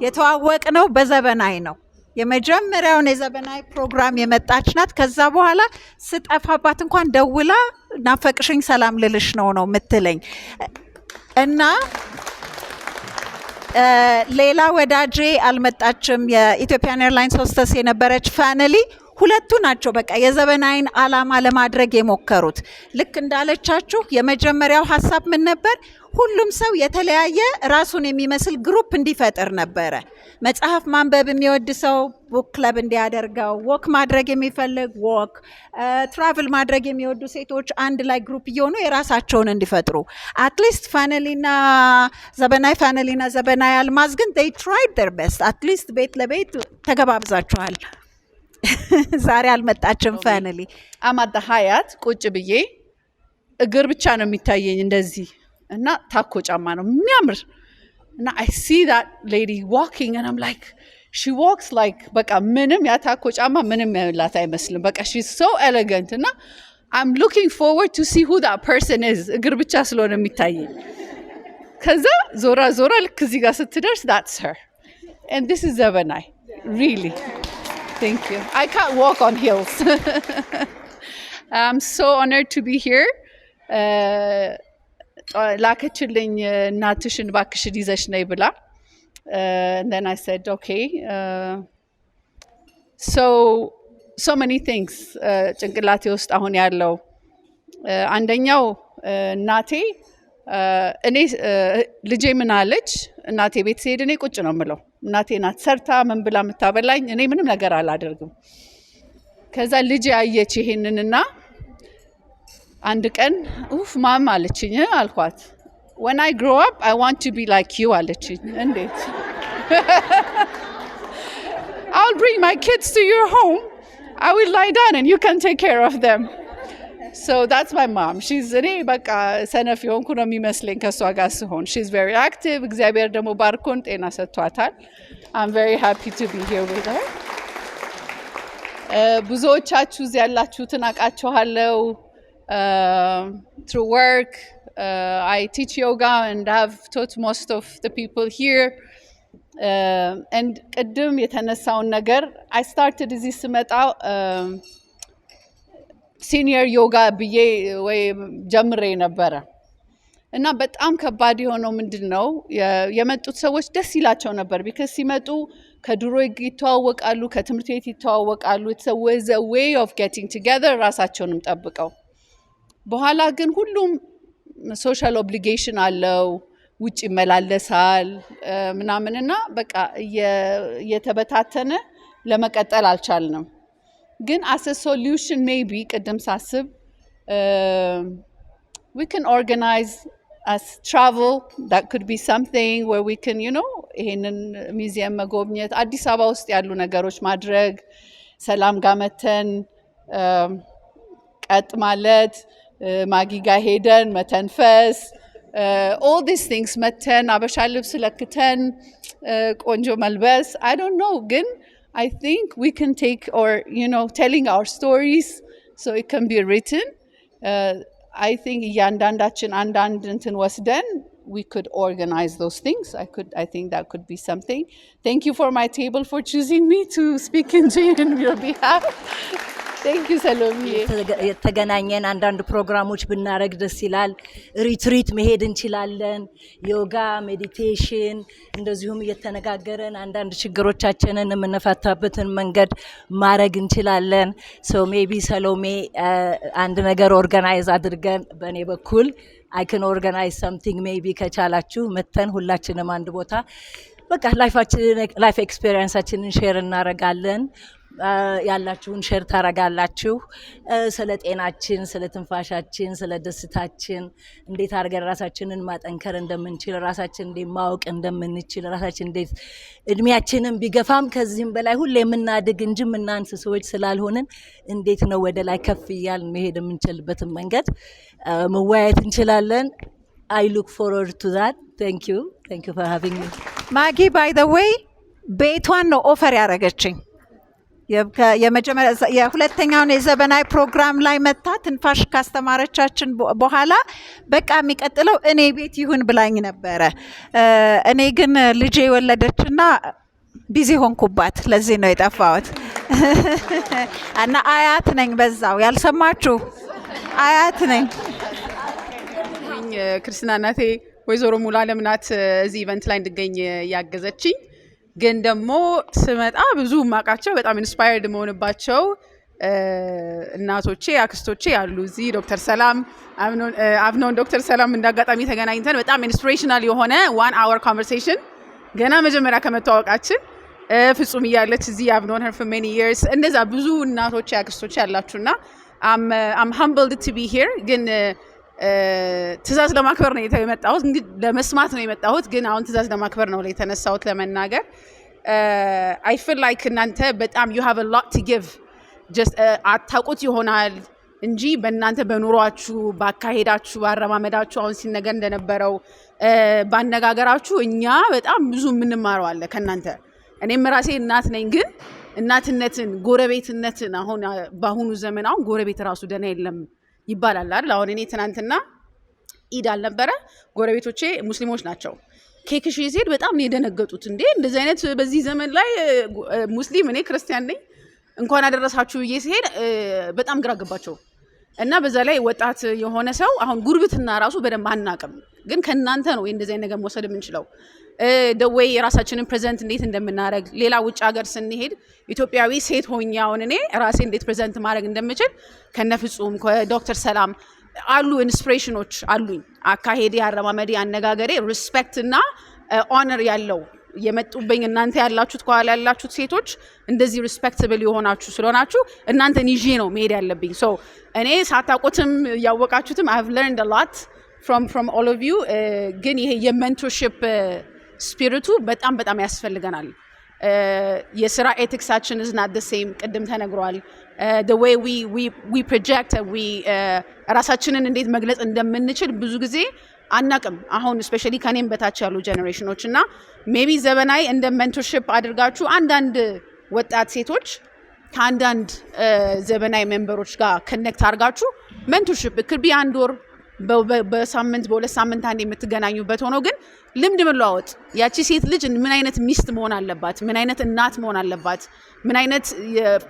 የተዋወቅነው በዘበናይ ነው። የመጀመሪያውን የዘበናይ ፕሮግራም የመጣች ናት። ከዛ በኋላ ስጠፋባት እንኳን ደውላ ናፈቅሽኝ ሰላም ልልሽ ነው የምትለኝ። እና ሌላ ወዳጄ አልመጣችም። የኢትዮጵያን ኤርላይንስ ሆስተስ የነበረች ፋሚሊ ሁለቱ ናቸው በቃ የዘበናይን ዓላማ ለማድረግ የሞከሩት። ልክ እንዳለቻችሁ የመጀመሪያው ሀሳብ ምን ነበር? ሁሉም ሰው የተለያየ ራሱን የሚመስል ግሩፕ እንዲፈጥር ነበረ። መጽሐፍ ማንበብ የሚወድ ሰው ቡክ ክለብ እንዲያደርገው፣ ወክ ማድረግ የሚፈልግ ወክ፣ ትራቭል ማድረግ የሚወዱ ሴቶች አንድ ላይ ግሩፕ እየሆኑ የራሳቸውን እንዲፈጥሩ። አትሊስት ፋሚሊና ዘበናይ አልማዝ ግን they tried their best። አትሊስት ቤት ለቤት ተገባብዛችኋል። ዛሬ አልመጣችም ፋሚሊ። አማዳ ሀያት ቁጭ ብዬ እግር ብቻ ነው የሚታየኝ እንደዚህ እና ታኮ ጫማ ነው የሚያምር እና I see that lady walking and I'm like she walks like በቃ ምንም ያ ታኮ ጫማ ምንም ያላት አይመስልም። በቃ she's so elegant እና I'm looking forward to see who that person is እግር ብቻ ስለሆነ የሚታየኝ። ከዛ ዞራ ልክ እዚህ ጋር ስትደርስ that's her and this is ዘበናይ really. Thank you. I can't walk on heels. I'm so honored to be here. ላከችልኝ እናትሽን እባክሽን ይዘሽ ነይ ብላ and then I said okay. So many things ጭንቅላቴ ውስጥ አሁን ያለው አንደኛው እናቴ እኔ ልጄ ምን አለች? እናቴ ቤት ስሄድ እኔ ቁጭ ነው የምለው። እናቴ ናት ሰርታ ምን ብላ የምታበላኝ፣ እኔ ምንም ነገር አላደርግም። ከዛ ልጄ አየች ይሄንንና አንድ ቀን ኡፍ ማም አለችኝ። አልኳት when I grow up I want to be like you አለችኝ። እንዴት? I'll bring my kids to your home. I will lie down and you can take care of them. So that's my mom. She's እኔ በቃ ሰነፍ የሆንኩ ነው የሚመስለኝ ከሷ ጋር ስሆን። She's very active. እግዚአብሔር ደግሞ ባርኮን ጤና ሰጥቷታል። I'm very happy to be here with her. ብዙዎቻችሁ እዚህ ያላችሁትን አውቃችኋለሁ through work. I teach yoga and have taught most of the people here. And ቅድም የተነሳውን ነገር I started እዚህ ስመጣ ሲኒየር ዮጋ ብዬ ወይ ጀምሬ ነበረ እና በጣም ከባድ የሆነው ምንድን ነው የመጡት ሰዎች ደስ ይላቸው ነበር። ቢካዝ ሲመጡ ከድሮ ይተዋወቃሉ፣ ከትምህርት ቤት ይተዋወቃሉ። It's a way of getting together ራሳቸውንም ጠብቀው። በኋላ ግን ሁሉም ሶሻል ኦብሊጌሽን አለው፣ ውጭ ይመላለሳል ምናምንና በቃ እየተበታተነ ለመቀጠል አልቻልንም። ግን as a solution maybe ቅድም ሳስብ we can organize as travel. That could be something where we can ይሄንን ሚውዚየም መጎብኘት፣ አዲስ አበባ ውስጥ ያሉ ነገሮች ማድረግ፣ ሰላም ጋር መተን ቀጥ ማለት፣ ማጊጋ ሄደን መተንፈስ፣ all these things መተን አበሻ ልብስ ለክተን ቆንጆ መልበስ I don't know ግን I think we can take or telling our stories so it can be written I think እያንዳንዳችን አንዳንድ እንትን ወስደን we could organize those things I think that could be something thank you for my table for choosing me to speak in your behalf thank you ሰሎሚ የተገናኘን አንዳንድ ፕሮግራሞች ብናረግ ደስ ይላል ሪትሪት መሄድ እንችላለን ዮጋ ሜዲቴሽን እንደዚሁም እየተነጋገረን አንዳንድ ችግሮቻችንን የምንፈታበትን መንገድ ማረግ እንችላለን so maybe ሰሎሜ አንድ ነገር ኦርጋናይዝ አድርገን በኔ በኩል I can organize something maybe ከቻላችሁ መተን ሁላችንም አንድ ቦታ በቃ ላይፍ ኤክስፒሪየንሳችንን ሼር እናረጋለን ያላችሁን ሼር ታረጋላችሁ ስለ ጤናችን ስለ ትንፋሻችን ስለ ደስታችን እንዴት አድርገን ራሳችንን ማጠንከር እንደምንችል ራሳችንን እንደማወቅ እንደምንችል ራሳችን እንዴት እድሜያችንን ቢገፋም ከዚህም በላይ ሁሌ የምናድግ እንጂ የምናንስ ሰዎች ስላልሆንን እንዴት ነው ወደ ላይ ከፍ ይያል መሄድ የምንችልበትን መንገድ መወያየት እንችላለን I look forward to that thank you for having me ማጊ by the way ቤቷን ነው ኦፈር ያረገችኝ የሁለተኛውን የዘበናይ ፕሮግራም ላይ መታ ትንፋሽ ካስተማረቻችን በኋላ በቃ የሚቀጥለው እኔ ቤት ይሁን ብላኝ ነበረ እኔ ግን ልጄ ወለደችና ቢዚ ሆንኩባት ለዚህ ነው የጠፋሁት እና አያት ነኝ በዛው ያልሰማችሁ አያት ነኝ ክርስቲና እናቴ ወይዘሮ ሙሉዓለም ናት እዚህ ኢቨንት ላይ እንድገኝ ያገዘችኝ ግን ደግሞ ስመጣ ብዙ ማቃቸው በጣም ኢንስፓየርድ መሆንባቸው እናቶቼ አክስቶቼ ያሉ እዚህ ዶክተር ሰላም አብኖን ዶክተር ሰላም እንዳጋጣሚ ተገናኝተን በጣም ኢንስፒሬሽናል የሆነ 1 hour conversation ገና መጀመሪያ ከመተዋወቃችን ፍጹም እያለች እዚህ አብኖን her for many years እንደዛ ብዙ እናቶቼ አክስቶቼ ያላችሁና I'm humbled to be here ግን ትዛዝ ለማክበር ነው የመጣሁት እንግዲህ ለመስማት ነው የመጣሁት ግን አሁን ትዛዝ ለማክበር ነው የተነሳሁት ለመናገር I feel like እናንተ በጣም you have a lot to give just አታውቁት ይሆናል እንጂ በእናንተ በኑሯችሁ ባካሄዳችሁ ባረማመዳችሁ አሁን ሲነገር እንደነበረው ባነጋገራችሁ እኛ በጣም ብዙ የምንማረው አለ ከእናንተ እኔም ራሴ እናት ነኝ ግን እናትነትን ጎረቤትነትን አሁን በአሁኑ ዘመን አሁን ጎረቤት ራሱ ደህና የለም ይባላል አይደል አሁን እኔ ትናንትና ኢድ አልነበረ ጎረቤቶቼ ሙስሊሞች ናቸው ኬክሽ ይዘድ በጣም ነው የደነገጡት እንዴ እንደዚህ አይነት በዚህ ዘመን ላይ ሙስሊም እኔ ክርስቲያን ነኝ እንኳን አደረሳችሁ ይሄድ በጣም ግራ ገባቸው እና በዛ ላይ ወጣት የሆነ ሰው አሁን ጉርብትና ራሱ በደንብ አናቅም ግን ከናንተ ነው እንደዚህ አይነት ነገር መወሰድ የምንችለው the way የራሳችንን ፕሬዘንት እንዴት እንደምናረግ ሌላ ውጭ ሀገር ስንሄድ ኢትዮጵያዊ ሴት ሆኛውን እኔ ራሴ እንዴት ፕሬዘንት ማድረግ እንደምችል ከነፍጹም ከዶክተር ሰላም አሉ ኢንስፒሬሽኖች አሉኝ አካሄዴ አረማመዴ አነጋገሬ ሪስፔክት እና ኦነር ያለው የመጡበኝ እናንተ ያላችሁት ቋላ ያላችሁት ሴቶች እንደዚህ ሪስፔክታብል የሆናችሁ ስለሆናችሁ እናንተን ይዤ ነው መሄድ ያለብኝ ሶ እኔ ሳታውቁትም ያወቃችሁትም I've learned a lot from all of you ግን ይሄ የሜንቶርሺፕ ስፒሪቱ በጣም በጣም ያስፈልገናል የስራ ኤቲክሳችን is not the same ቅድም ተነግሯል the way we project we ራሳችንን እንዴት መግለጽ እንደምንችል ብዙ ጊዜ አናቅም አሁን ስፔሻሊ ከኔም በታች ያሉ ጀነሬሽኖች እና ሜቢ ዘበናይ እንደ ሜንቶርሺፕ አድርጋችሁ አንዳንድ ወጣት ሴቶች ከአንዳንድ ዘበናይ ሜምበሮች ጋር ኮኔክት አድርጋችሁ ሜንቶርሺፕ ክርቢ አንድ ወር በሳምንት በሁለት ሳምንት አንድ የምትገናኙበት ሆኖ ግን ልምድ መለዋወጥ ያቺ ሴት ልጅ ምን አይነት ሚስት መሆን አለባት ምን አይነት እናት መሆን አለባት ምን አይነት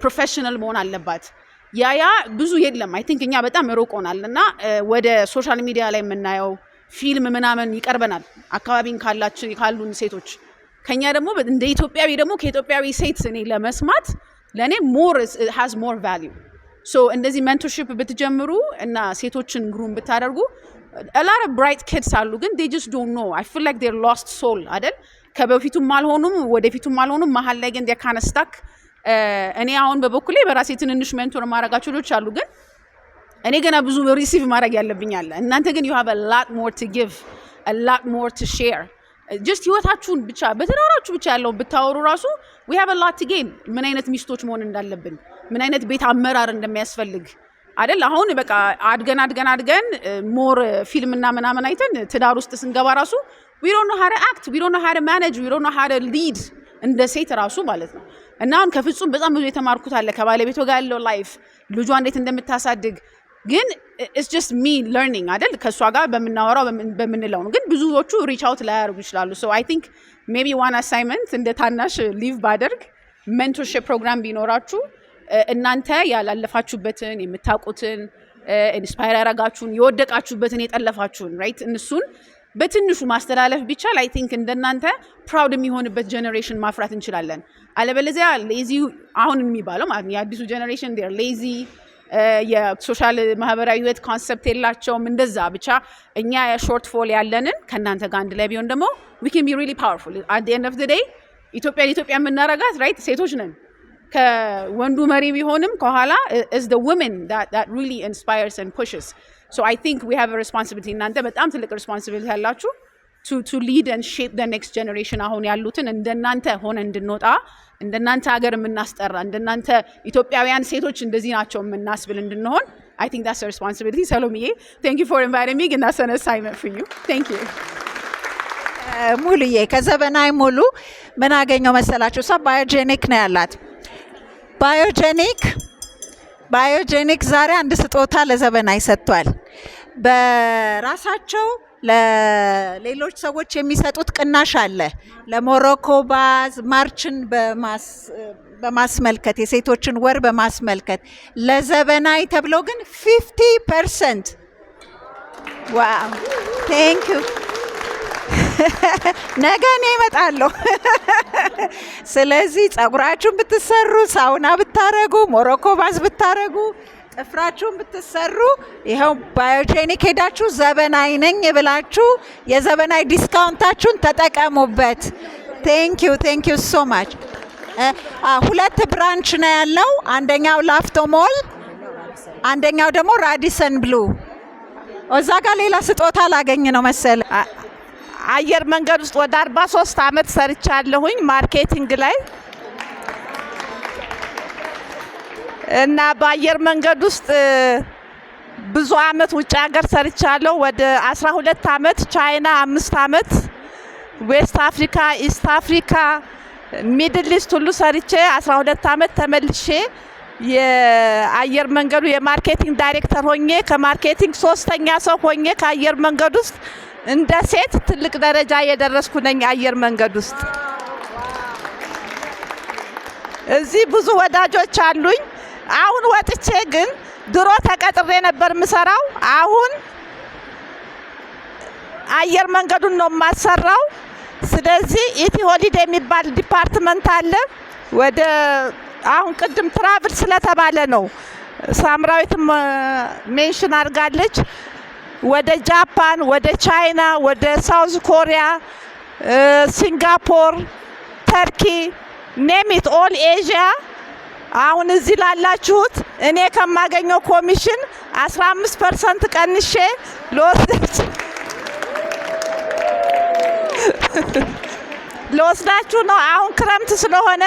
ፕሮፌሽናል መሆን አለባት ያ ብዙ የለም አይ ቲንክ እኛ በጣም ሮቆናልና ወደ ሶሻል ሚዲያ ላይ የምናየው ፊልም ምናምን ይቀርበናል አካባቢን ካሉን ሴቶች ከኛ ደግሞ እንደ ኢትዮጵያዊ ደግሞ ከኢትዮጵያዊ ሴት እኔ ለመስማት ለኔ more has more value so እንደዚህ ሜንቶርሺፕ ብትጀምሩ እና ሴቶችን ግሩም ብታደርጉ a lot of bright kids አሉ ግን they just don't know I feel like they're lost soul አይደል ከበፊቱም አልሆኑም ወደፊቱም አልሆኑም መሀል ላይ ግን they're kind of stuck እኔ አሁን በበኩሌ በራሴ ትንንሽ ሜንቶር ማረጋቸው ልጆች አሉ ግን እኔ ገና ብዙ ሪሲቭ ማድረግ ያለብኝ አለ እናንተ ግን you have a lot more to give a lot more to share just ህይወታችሁን ብቻ በተራራችሁ ብቻ ያለው ብታወሩ ራሱ we have a lot to gain ምን አይነት ሚስቶች መሆን እንዳለብን ምን አይነት ቤት አመራር እንደሚያስፈልግ አይደል? አሁን በቃ አድገን ሞር ፊልምና ምናምን አይተን ትዳር ውስጥ ስንገባ ራሱ we don't know how to act, we don't know how to manage, we don't know how to lead እንደ ሴት ራሱ ማለት ነው። እና አሁን ከፍጹም በጣም ብዙ የተማርኩት አለ ከባለቤቷ ጋር ያለው ላይፍ ልጇ እንዴት እንደምታሳድግ ግን it's just me learning አይደል? ከሷ ጋር በምናወራው በምንለው ነው። ግን ብዙዎቹ ሪች አውት ላይ ያደርጉ ይችላሉ። so I think maybe one assignment እንደ ታናሽ ሊቭ ባደርግ ሜንቶርሺፕ ፕሮግራም ቢኖራችሁ እናንተ ያላለፋችሁበትን የምታውቁትን ኢንስፓየር ያረጋችሁን የወደቃችሁበትን የጠለፋችሁን ራይት እነሱን በትንሹ ማስተላለፍ ቢቻል አይ ቲንክ እንደናንተ ፕራውድ የሚሆንበት ጀነሬሽን ማፍራት እንችላለን። አለበለዚያ ሌዚ አሁን የሚባለው ማለት ነው የአዲሱ ጀነሬሽን ዴር ሌዚ የሶሻል ማህበራዊ ህይወት ኮንሰፕት የላቸውም። እንደዛ ብቻ እኛ ሾርት ፎል ያለንን ከእናንተ ጋር አንድ ላይ ቢሆን ደግሞ we can be really powerful at the end of the day ኢትዮጵያ የምናረጋት ራይት ሴቶች ነን። ከወንዱ መሪ ቢሆንም ከኋላ is the women that really inspires and pushes. So I think we have a responsibility እናንተ በጣም ትልቅ responsibility ያላችሁ to lead and shape the next generation አሁን ያሉትን እንደናንተ ሆነ እንድንወጣ እንደናንተ ሀገር የምናስጠራ እንደናንተ ኢትዮጵያውያን ሴቶች እንደዚህ ናቸው የምናስብል እንድንሆን I think that's a responsibility. ሰሎምዬ thank you for inviting me and that's an assignment for you. Thank you. ሙሉዬ ከዘበናይ ሙሉ ምን አገኘው መሰላችሁ? እሷ ባዮጄኒክ ነው ያላት። ባዮጄኒክ ዛሬ አንድ ስጦታ ለዘበናይ ሰጥቷል። በራሳቸው ለሌሎች ሰዎች የሚሰጡት ቅናሽ አለ። ለሞሮኮ ባዝ ማርችን በማስመልከት የሴቶችን ወር በማስመልከት ለዘበናይ ተብሎ ግን 50%. ዋው ቴንክ ዩ። ነገ እኔ እመጣለሁ። ስለዚህ ጸጉራችሁን ብትሰሩ፣ ሳውና ብታረጉ፣ ሞሮኮ ባዝ ብታረጉ፣ ጥፍራችሁን ብትሰሩ ይኸው ባዮጄኒክ ሄዳችሁ ዘበናይ ነኝ ብላችሁ የዘበናይ ዲስካውንታችሁን ተጠቀሙበት። ቴንክ ዩ ሶ ማች። ሁለት ብራንች ነው ያለው። አንደኛው ላፍቶ ሞል፣ አንደኛው ደግሞ ራዲሰን ብሉ። እዛ ጋር ሌላ ስጦታ ላገኝ ነው መሰለ። አየር መንገድ ውስጥ ወደ 43 ዓመት ሰርቻለሁኝ ማርኬቲንግ ላይ እና በአየር መንገድ ውስጥ ብዙ አመት ውጭ ሀገር ሰርቻለሁ። ወደ 12 ዓመት ቻይና፣ 5 ዓመት ዌስት አፍሪካ፣ ኢስት አፍሪካ፣ ሚድል ኢስት ሁሉ ሰርቼ 12 ዓመት ተመልሼ የአየር መንገዱ የማርኬቲንግ ዳይሬክተር ሆኜ ከማርኬቲንግ 3ኛ ሰው ሆኜ ከአየር መንገድ ውስጥ እንደ ሴት ትልቅ ደረጃ የደረስኩ ነኝ። አየር መንገድ ውስጥ እዚህ ብዙ ወዳጆች አሉኝ። አሁን ወጥቼ ግን ድሮ ተቀጥሬ ነበር ምሰራው። አሁን አየር መንገዱን ነው ማሰራው። ስለዚህ ኢቲ ሆሊዴ የሚባል ዲፓርትመንት አለ። ወደ አሁን ቅድም ትራቭል ስለተባለ ነው ሳምራዊትም ሜንሽን አድርጋለች። ወደ ጃፓን፣ ወደ ቻይና፣ ወደ ሳውዝ ኮሪያ፣ ሲንጋፖር፣ ተርኪ ኔሚት ኦል ኤዥያ። አሁን እዚህ ላላችሁት እኔ ከማገኘው ኮሚሽን 15% ቀንሼ ለወስዳችሁ ነው። አሁን ክረምት ስለሆነ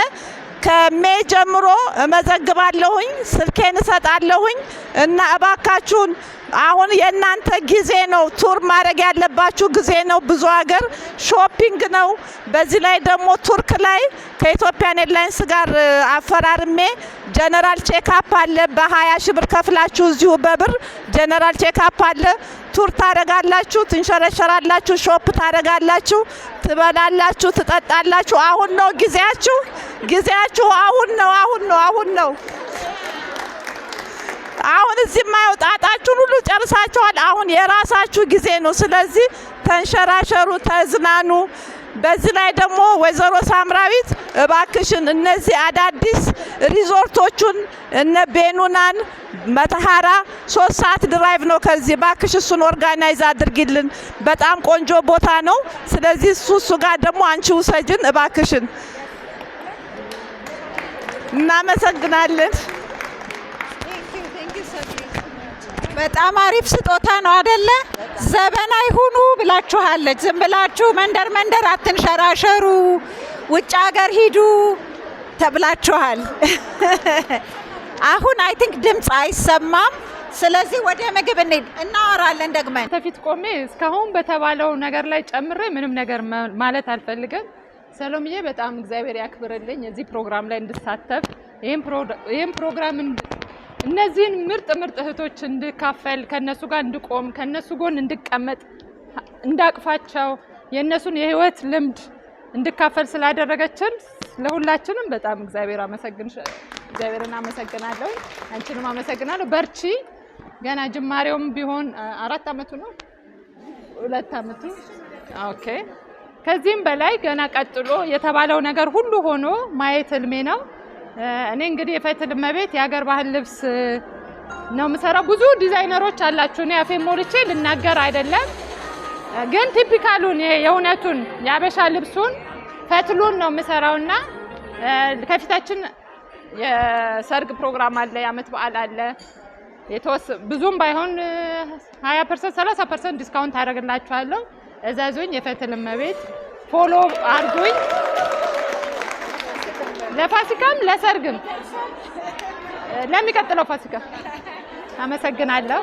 ከሜይ ጀምሮ እመዘግባለሁኝ፣ ስልኬን እሰጣለሁኝ እና እባካችሁን አሁን የእናንተ ጊዜ ነው። ቱር ማድረግ ያለባችሁ ጊዜ ነው። ብዙ ሀገር ሾፒንግ ነው። በዚህ ላይ ደግሞ ቱርክ ላይ ከኢትዮጵያን ኤርላይንስ ጋር አፈራርሜ ጀነራል ቼክአፕ አለ። በ20 ሺህ ብር ከፍላችሁ እዚሁ በብር ጀነራል ቼክአፕ አለ። ቱር ታደርጋላችሁ፣ ትንሸረሸራላችሁ፣ ሾፕ ታደርጋላችሁ፣ ትበላላችሁ፣ ትጠጣላችሁ። አሁን ነው ጊዜያችሁ። አሁን ነው። አሁን እዚህ ማይወጣጣችሁን ሁሉ ጨርሳችኋል። አሁን የራሳችሁ ጊዜ ነው። ስለዚህ ተንሸራሸሩ፣ ተዝናኑ። በዚህ ላይ ደግሞ ወይዘሮ ሳምራዊት እባክሽን እነዚህ አዳዲስ ሪዞርቶቹን እነ ቤኑናን መተሃራ 3 ሰዓት ድራይቭ ነው ከዚህ። እባክሽ እሱን ኦርጋናይዝ አድርጊልን። በጣም ቆንጆ ቦታ ነው። ስለዚህ እሱ ጋር ደግሞ አንቺ ውሰጅን እባክሽን። እናመሰግናለን። በጣም አሪፍ ስጦታ ነው አይደለ? ዘበናይ ሁኑ ብላችኋለች። ዝም ብላችሁ መንደር አትንሸራሸሩ፣ ውጭ ሀገር ሂዱ ተብላችኋል። አሁን አይ ቲንክ ድምፅ አይሰማም። ስለዚህ ወደ ምግብ እንሂድ፣ እናወራለን ደግመን። ተፊት ቆሜ እስካሁን በተባለው ነገር ላይ ጨምሬ ምንም ነገር ማለት አልፈልግም። ሰሎምዬ በጣም እግዚአብሔር ያክብርልኝ እዚህ ፕሮግራም ላይ እንድሳተፍ ይሄን ፕሮግራም እነዚህን ምርጥ እህቶች እንድካፈል ከነሱ ጋር እንድቆም ከነሱ ጎን እንድቀመጥ እንዳቅፋቸው የነሱን የህይወት ልምድ እንድካፈል ስላደረገችን ለሁላችንም በጣም እግዚአብሔርን አመሰግናለሁ። አንቺንም አመሰግናለሁ። በርቺ። ገና ጅማሬውም ቢሆን 4 አመቱ ነው 2 አመቱ። ኦኬ ከዚህም በላይ ገና ቀጥሎ የተባለው ነገር ሁሉ ሆኖ ማየት ህልሜ ነው። እኔ እንግዲህ የፈትል እመቤት የሀገር ባህል ልብስ ነው የምሰራው። ብዙ ዲዛይነሮች አላችሁ። እኔ አፌን ሞልቼ ልናገር አይደለም፣ ግን ቲፒካሉን የእውነቱን የአበሻ ልብሱን ፈትሉን ነው የምሰራውና ከፊታችን የሰርግ ፕሮግራም አለ፣ የአመት በዓል አለ። ብዙም ባይሆን 20% 30% ዲስካውንት አደርግላችኋለሁ። እዛዙኝ የፈትል እመቤት ፎሎ አድርጉኝ። ለፋሲካም ለሰርግም ለሚቀጥለው ፋሲካ አመሰግናለሁ።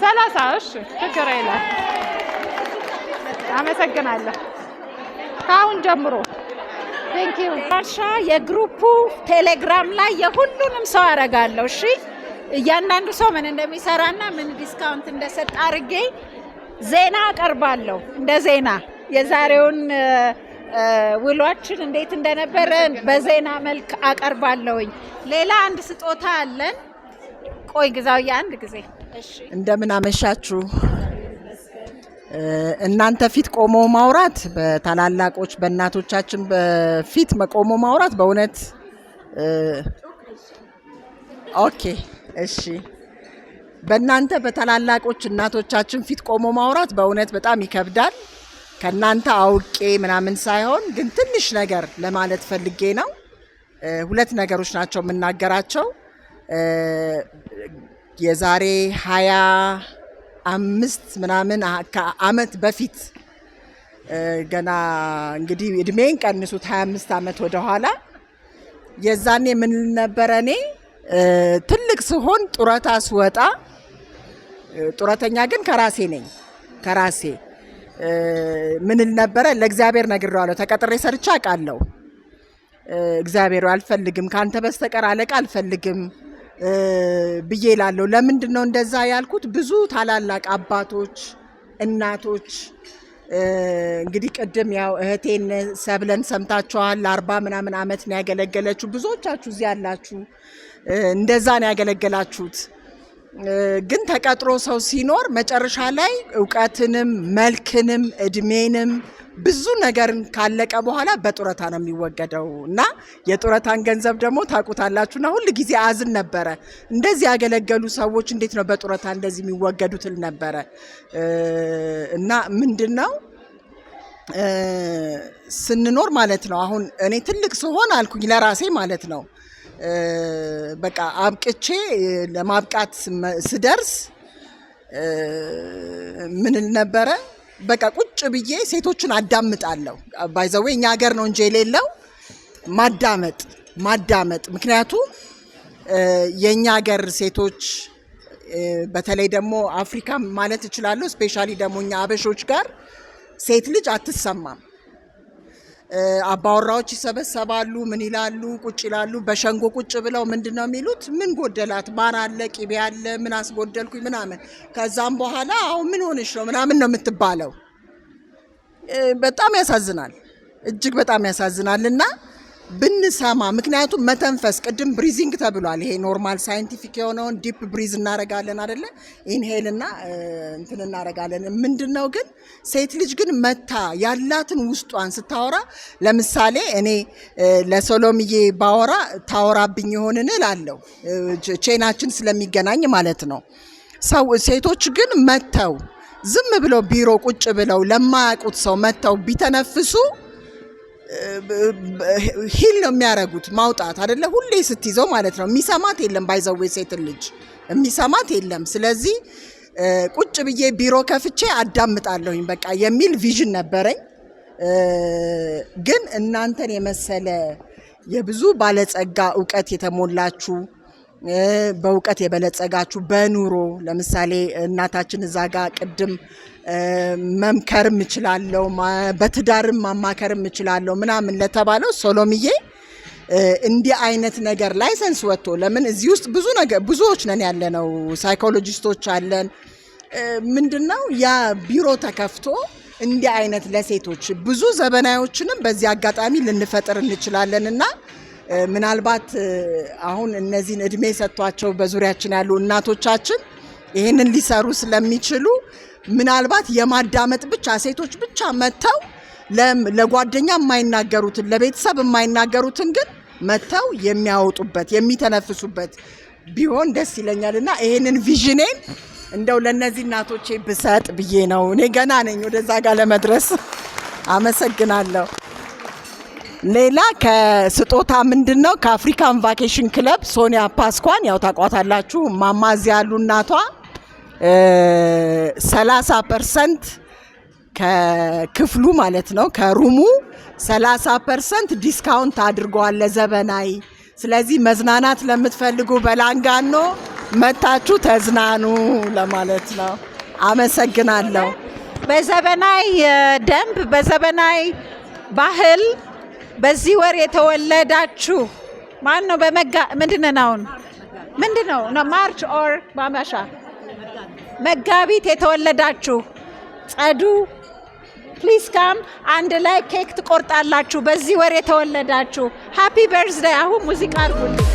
30 እሺ፣ ችግር የለም። አመሰግናለሁ ከአሁን ጀምሮ ቴንክ ዩ። ማርሻ የግሩፑ ቴሌግራም ላይ የሁሉንም ሰው አረጋለሁ። እሺ እያንዳንዱ ሰው ምን እንደሚሰራና ምን ዲስካውንት እንደሰጠ አድርጌ ዜና አቀርባለሁ። እንደ ዜና የዛሬውን ውሏችን እንዴት እንደነበረ በዜና መልክ አቀርባለሁኝ። ሌላ አንድ ስጦታ አለን። ቆይ ግዛው አንድ ጊዜ። እሺ እንደምን አመሻችሁ። እናንተ ፊት ቆሞ ማውራት በታላላቆች በእናቶቻችን በፊት መቆሞ ማውራት በእውነት ኦኬ እሺ በእናንተ በታላላቆች እናቶቻችን ፊት ቆሞ ማውራት በእውነት በጣም ይከብዳል። ከናንተ አውቄ ምናምን ሳይሆን ግን ትንሽ ነገር ለማለት ፈልጌ ነው። 2 ነገሮች ናቸው የምናገራቸው። የዛሬ 25 ምናምን አመት በፊት ገና እንግዲህ እድሜን ቀንሱት 25 አመት ወደ ኋላ የዛኔ ምን ነበረ እኔ ትልቅ ስሆን ጡረታ ስወጣ ጡረተኛ ግን ከራሴ ነኝ ከራሴ ምን ነበረ ለእግዚአብሔር ነግሬዋለሁ። ተቀጥሬ ሰርቻ አውቃለሁ። እግዚአብሔር አልፈልግም ካንተ በስተቀር አለቃ አልፈልግም ብዬ እላለሁ። ለምንድን ነው እንደዛ ያልኩት? ብዙ ታላላቅ አባቶች እናቶች እንግዲህ ቅድም ያው እህቴን ሰብለን ሰምታችኋል። 40 ምናምን አመት ነው ያገለገለችው። ብዙዎቻችሁ እዚህ ያላችሁ እንደዛ ነው ያገለገላችሁት። ግን ተቀጥሮ ሰው ሲኖር መጨረሻ ላይ ዕውቀትንም መልክንም እድሜንም ብዙ ነገርን ካለቀ በኋላ በጡረታ ነው የሚወገደው እና የጡረታን ገንዘብ ደግሞ ታውቁታላችሁና ሁሉ ጊዜ አዝን ነበረ። እንደዚህ ያገለገሉ ሰዎች እንዴት ነው በጡረታ እንደዚህ የሚወገዱት ነበረ እና ምንድነው ስንኖር ማለት ነው። አሁን እኔ ትልቅ ስሆን አልኩኝ ለራሴ ማለት ነው በቃ አብቅቼ ለማብቃት ስደርስ ምን ነበረ በቃ ቁጭ ብዬ ሴቶችን አዳምጣለሁ። ባይዘዌ እኛ ሀገር ነው እንጂ የሌለው ማዳመጥ ምክንያቱም የኛ ሀገር ሴቶች በተለይ ደግሞ አፍሪካ ማለት እችላለሁ ስፔሻሊ ደግሞ እኛ አበሾች ጋር ሴት ልጅ አትሰማም። አባወራዎች ይሰበሰባሉ፣ ምን ይላሉ፣ ቁጭ ይላሉ። በሸንጎ ቁጭ ብለው ምንድነው የሚሉት? ምን ጎደላት? ማር አለ፣ ቂቤ አለ፣ ምን አስጎደልኩኝ ምናምን። ከዛም በኋላ አሁን ምን ሆነሽ ነው ምናምን ነው የምትባለው። በጣም ያሳዝናል፣ እጅግ በጣም ያሳዝናልና ብንሰማ ምክንያቱም መተንፈስ ቅድም ብሪዚንግ ተብሏል። ይሄ ኖርማል ሳይንቲፊክ የሆነውን ዲፕ ብሪዝ እናረጋለን አይደለ? ኢንሄል እና እንትን እናረጋለን። ምንድነው ግን ሴት ልጅ ግን መታ ያላትን ውስጧን ስታወራ ለምሳሌ እኔ ለሶሎምዬ ባወራ ታወራብኝ ይሆንን እላለሁ። ቼናችን ስለሚገናኝ ማለት ነው። ሴቶች ግን መተው ዝም ብለው ቢሮ ቁጭ ብለው ለማያውቁት ሰው መተው ቢተነፍሱ ሂል ነው የሚያረጉት ማውጣት አይደለ? ሁሌ ስትይዘው ማለት ነው። የሚሰማት የለም ባይዘዌ ሴት ልጅ የሚሰማት የለም። ስለዚህ ቁጭ ብዬ ቢሮ ከፍቼ አዳምጣለሁኝ በቃ የሚል ቪዥን ነበረኝ። ግን እናንተን የመሰለ የብዙ ባለጸጋ እውቀት የተሞላችሁ በእውቀት የበለጸጋችሁ በኑሮ ለምሳሌ እናታችን እዛ ጋር ቅድም መምከርም እችላለሁ በትዳርም ማማከርም እችላለሁ ምናምን ለተባለው ሶሎምዬ እንዲህ አይነት ነገር ላይሰንስ ወጥቶ ለምን እዚህ ውስጥ ብዙ ነገር ብዙዎች ነን ያለነው ሳይኮሎጂስቶች አለን ምንድነው ያ ቢሮ ተከፍቶ እንዲህ አይነት ለሴቶች ብዙ ዘበናዮችንም በዚህ አጋጣሚ ልንፈጥር እንችላለንና ምናልባት አሁን እነዚህን እድሜ ሰጥቷቸው በዙሪያችን ያሉ እናቶቻችን ይሄንን ሊሰሩ ስለሚችሉ ምናልባት የማዳመጥ ብቻ ሴቶች ብቻ መተው ለጓደኛ የማይናገሩትን ለቤተሰብ የማይናገሩትን ግን መተው የሚያወጡበት የሚተነፍሱበት ቢሆን ደስ ይለኛልና ይሄንን ቪዥኔን እንደው ለነዚህ እናቶቼ ብሰጥ ብዬ ነው። እኔ ገና ነኝ ወደዛ ጋር ለመድረስ። አመሰግናለሁ። ሌላ ከስጦታ ምንድነው ከአፍሪካን ቫኬሽን ክለብ ሶኒያ ፓስኳን ያው ታቋታላችሁ ማማ እዚህ ያሉ እናቷ 30% ከክፍሉ ማለት ነው ከሩሙ 30% ዲስካውንት አድርጓል ለዘበናይ። ስለዚህ መዝናናት ለምትፈልጉ በላንጋኖ መታችሁ ተዝናኑ ለማለት ነው። አመሰግናለሁ። በዘበናይ ደንብ በዘበናይ ባህል በዚህ ወር የተወለዳችሁ ማን ነው? ምንድነው ማርች ኦር ማማሻ መጋቢት የተወለዳችሁ ጸዱ ፕሊዝ ካም አንድ ላይ ኬክ ትቆርጣላችሁ። በዚህ ወር የተወለዳችሁ ሃፒ በርዝዴይ። አሁን ሙዚቃ አድርጉልኝ።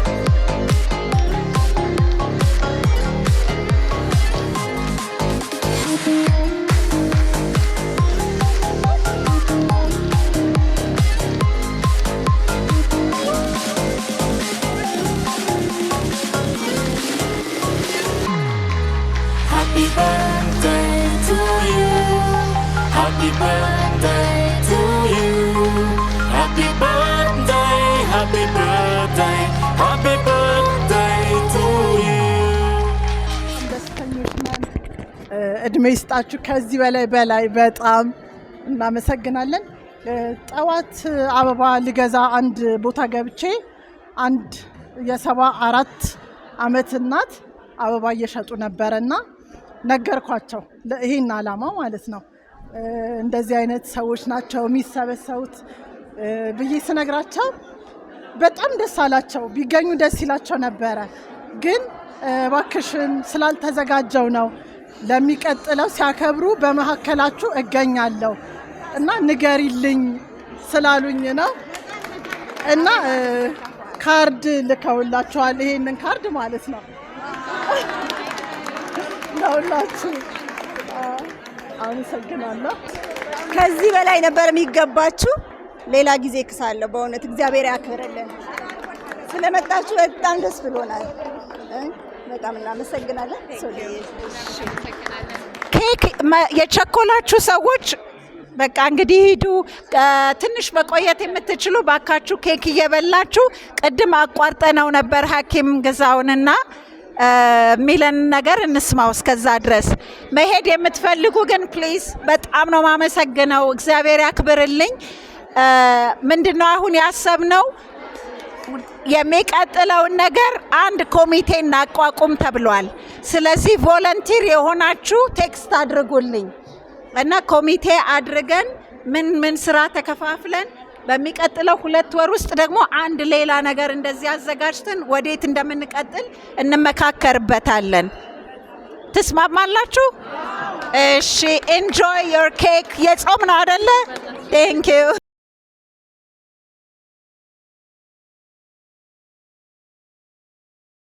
Happy birthday to you. Happy birthday to you. Happy birthday, happy birthday, happy birthday to you. እድሜ ይስጣችሁ ከዚህ በላይ በጣም እናመሰግናለን። ጠዋት አበባ ልገዛ አንድ ቦታ ገብቼ አንድ የ74 ዓመት እናት አበባ እየሸጡ ነበርና ነገርኳቸው ይሄን አላማ ማለት ነው። እንደዚህ አይነት ሰዎች ናቸው የሚሰበሰቡት ብዬ ስነግራቸው በጣም ደስ አላቸው። ቢገኙ ደስ ይላቸው ነበረ። ግን እባክሽን ስላልተዘጋጀው ነው ለሚቀጥለው ሲያከብሩ በመካከላችሁ እገኛለሁ እና ንገሪልኝ ስላሉኝ ነው። እና ካርድ ልከውላችኋል። ይሄንን ካርድ ማለት ነው ለሁላችሁ። አመሰግናለሁ። ከዚህ በላይ ነበር የሚገባችሁ። ሌላ ጊዜ ክሳለሁ። በእውነት እግዚአብሔር ያክብርልን። ስለመጣችሁ በጣም ደስ ብሎናል። በጣም እናመሰግናለን። ኬክ የቸኮላችሁ ሰዎች በቃ እንግዲህ ሂዱ። ትንሽ መቆየት የምትችሉ ባካችሁ ኬክ እየበላችሁ ቅድም አቋርጠነው ነበር ሐኪም ግዛውንና ሚለን ነገር እንስማው። እስከዛ ድረስ መሄድ የምትፈልጉ ግን ፕሊዝ በጣም ነው ማመሰግነው። እግዚአብሔር ያክብርልኝ። ምንድነው አሁን ያሰብነው የሚቀጥለውን ነገር አንድ ኮሚቴ እናቋቁም ተብሏል። ስለዚህ ቮለንቲር የሆናችሁ ቴክስት አድርጉልኝ እና ኮሚቴ አድርገን ምን ስራ ተከፋፍለን በሚቀጥለው 2 ወር ውስጥ ደግሞ አንድ ሌላ ነገር እንደዚህ አዘጋጅተን ወዴት እንደምንቀጥል እንመካከርበታለን። ትስማማላችሁ? እሺ። ኢንጆይ ዮር ኬክ። የጾም ነው አይደለ? ቴንክ ዩ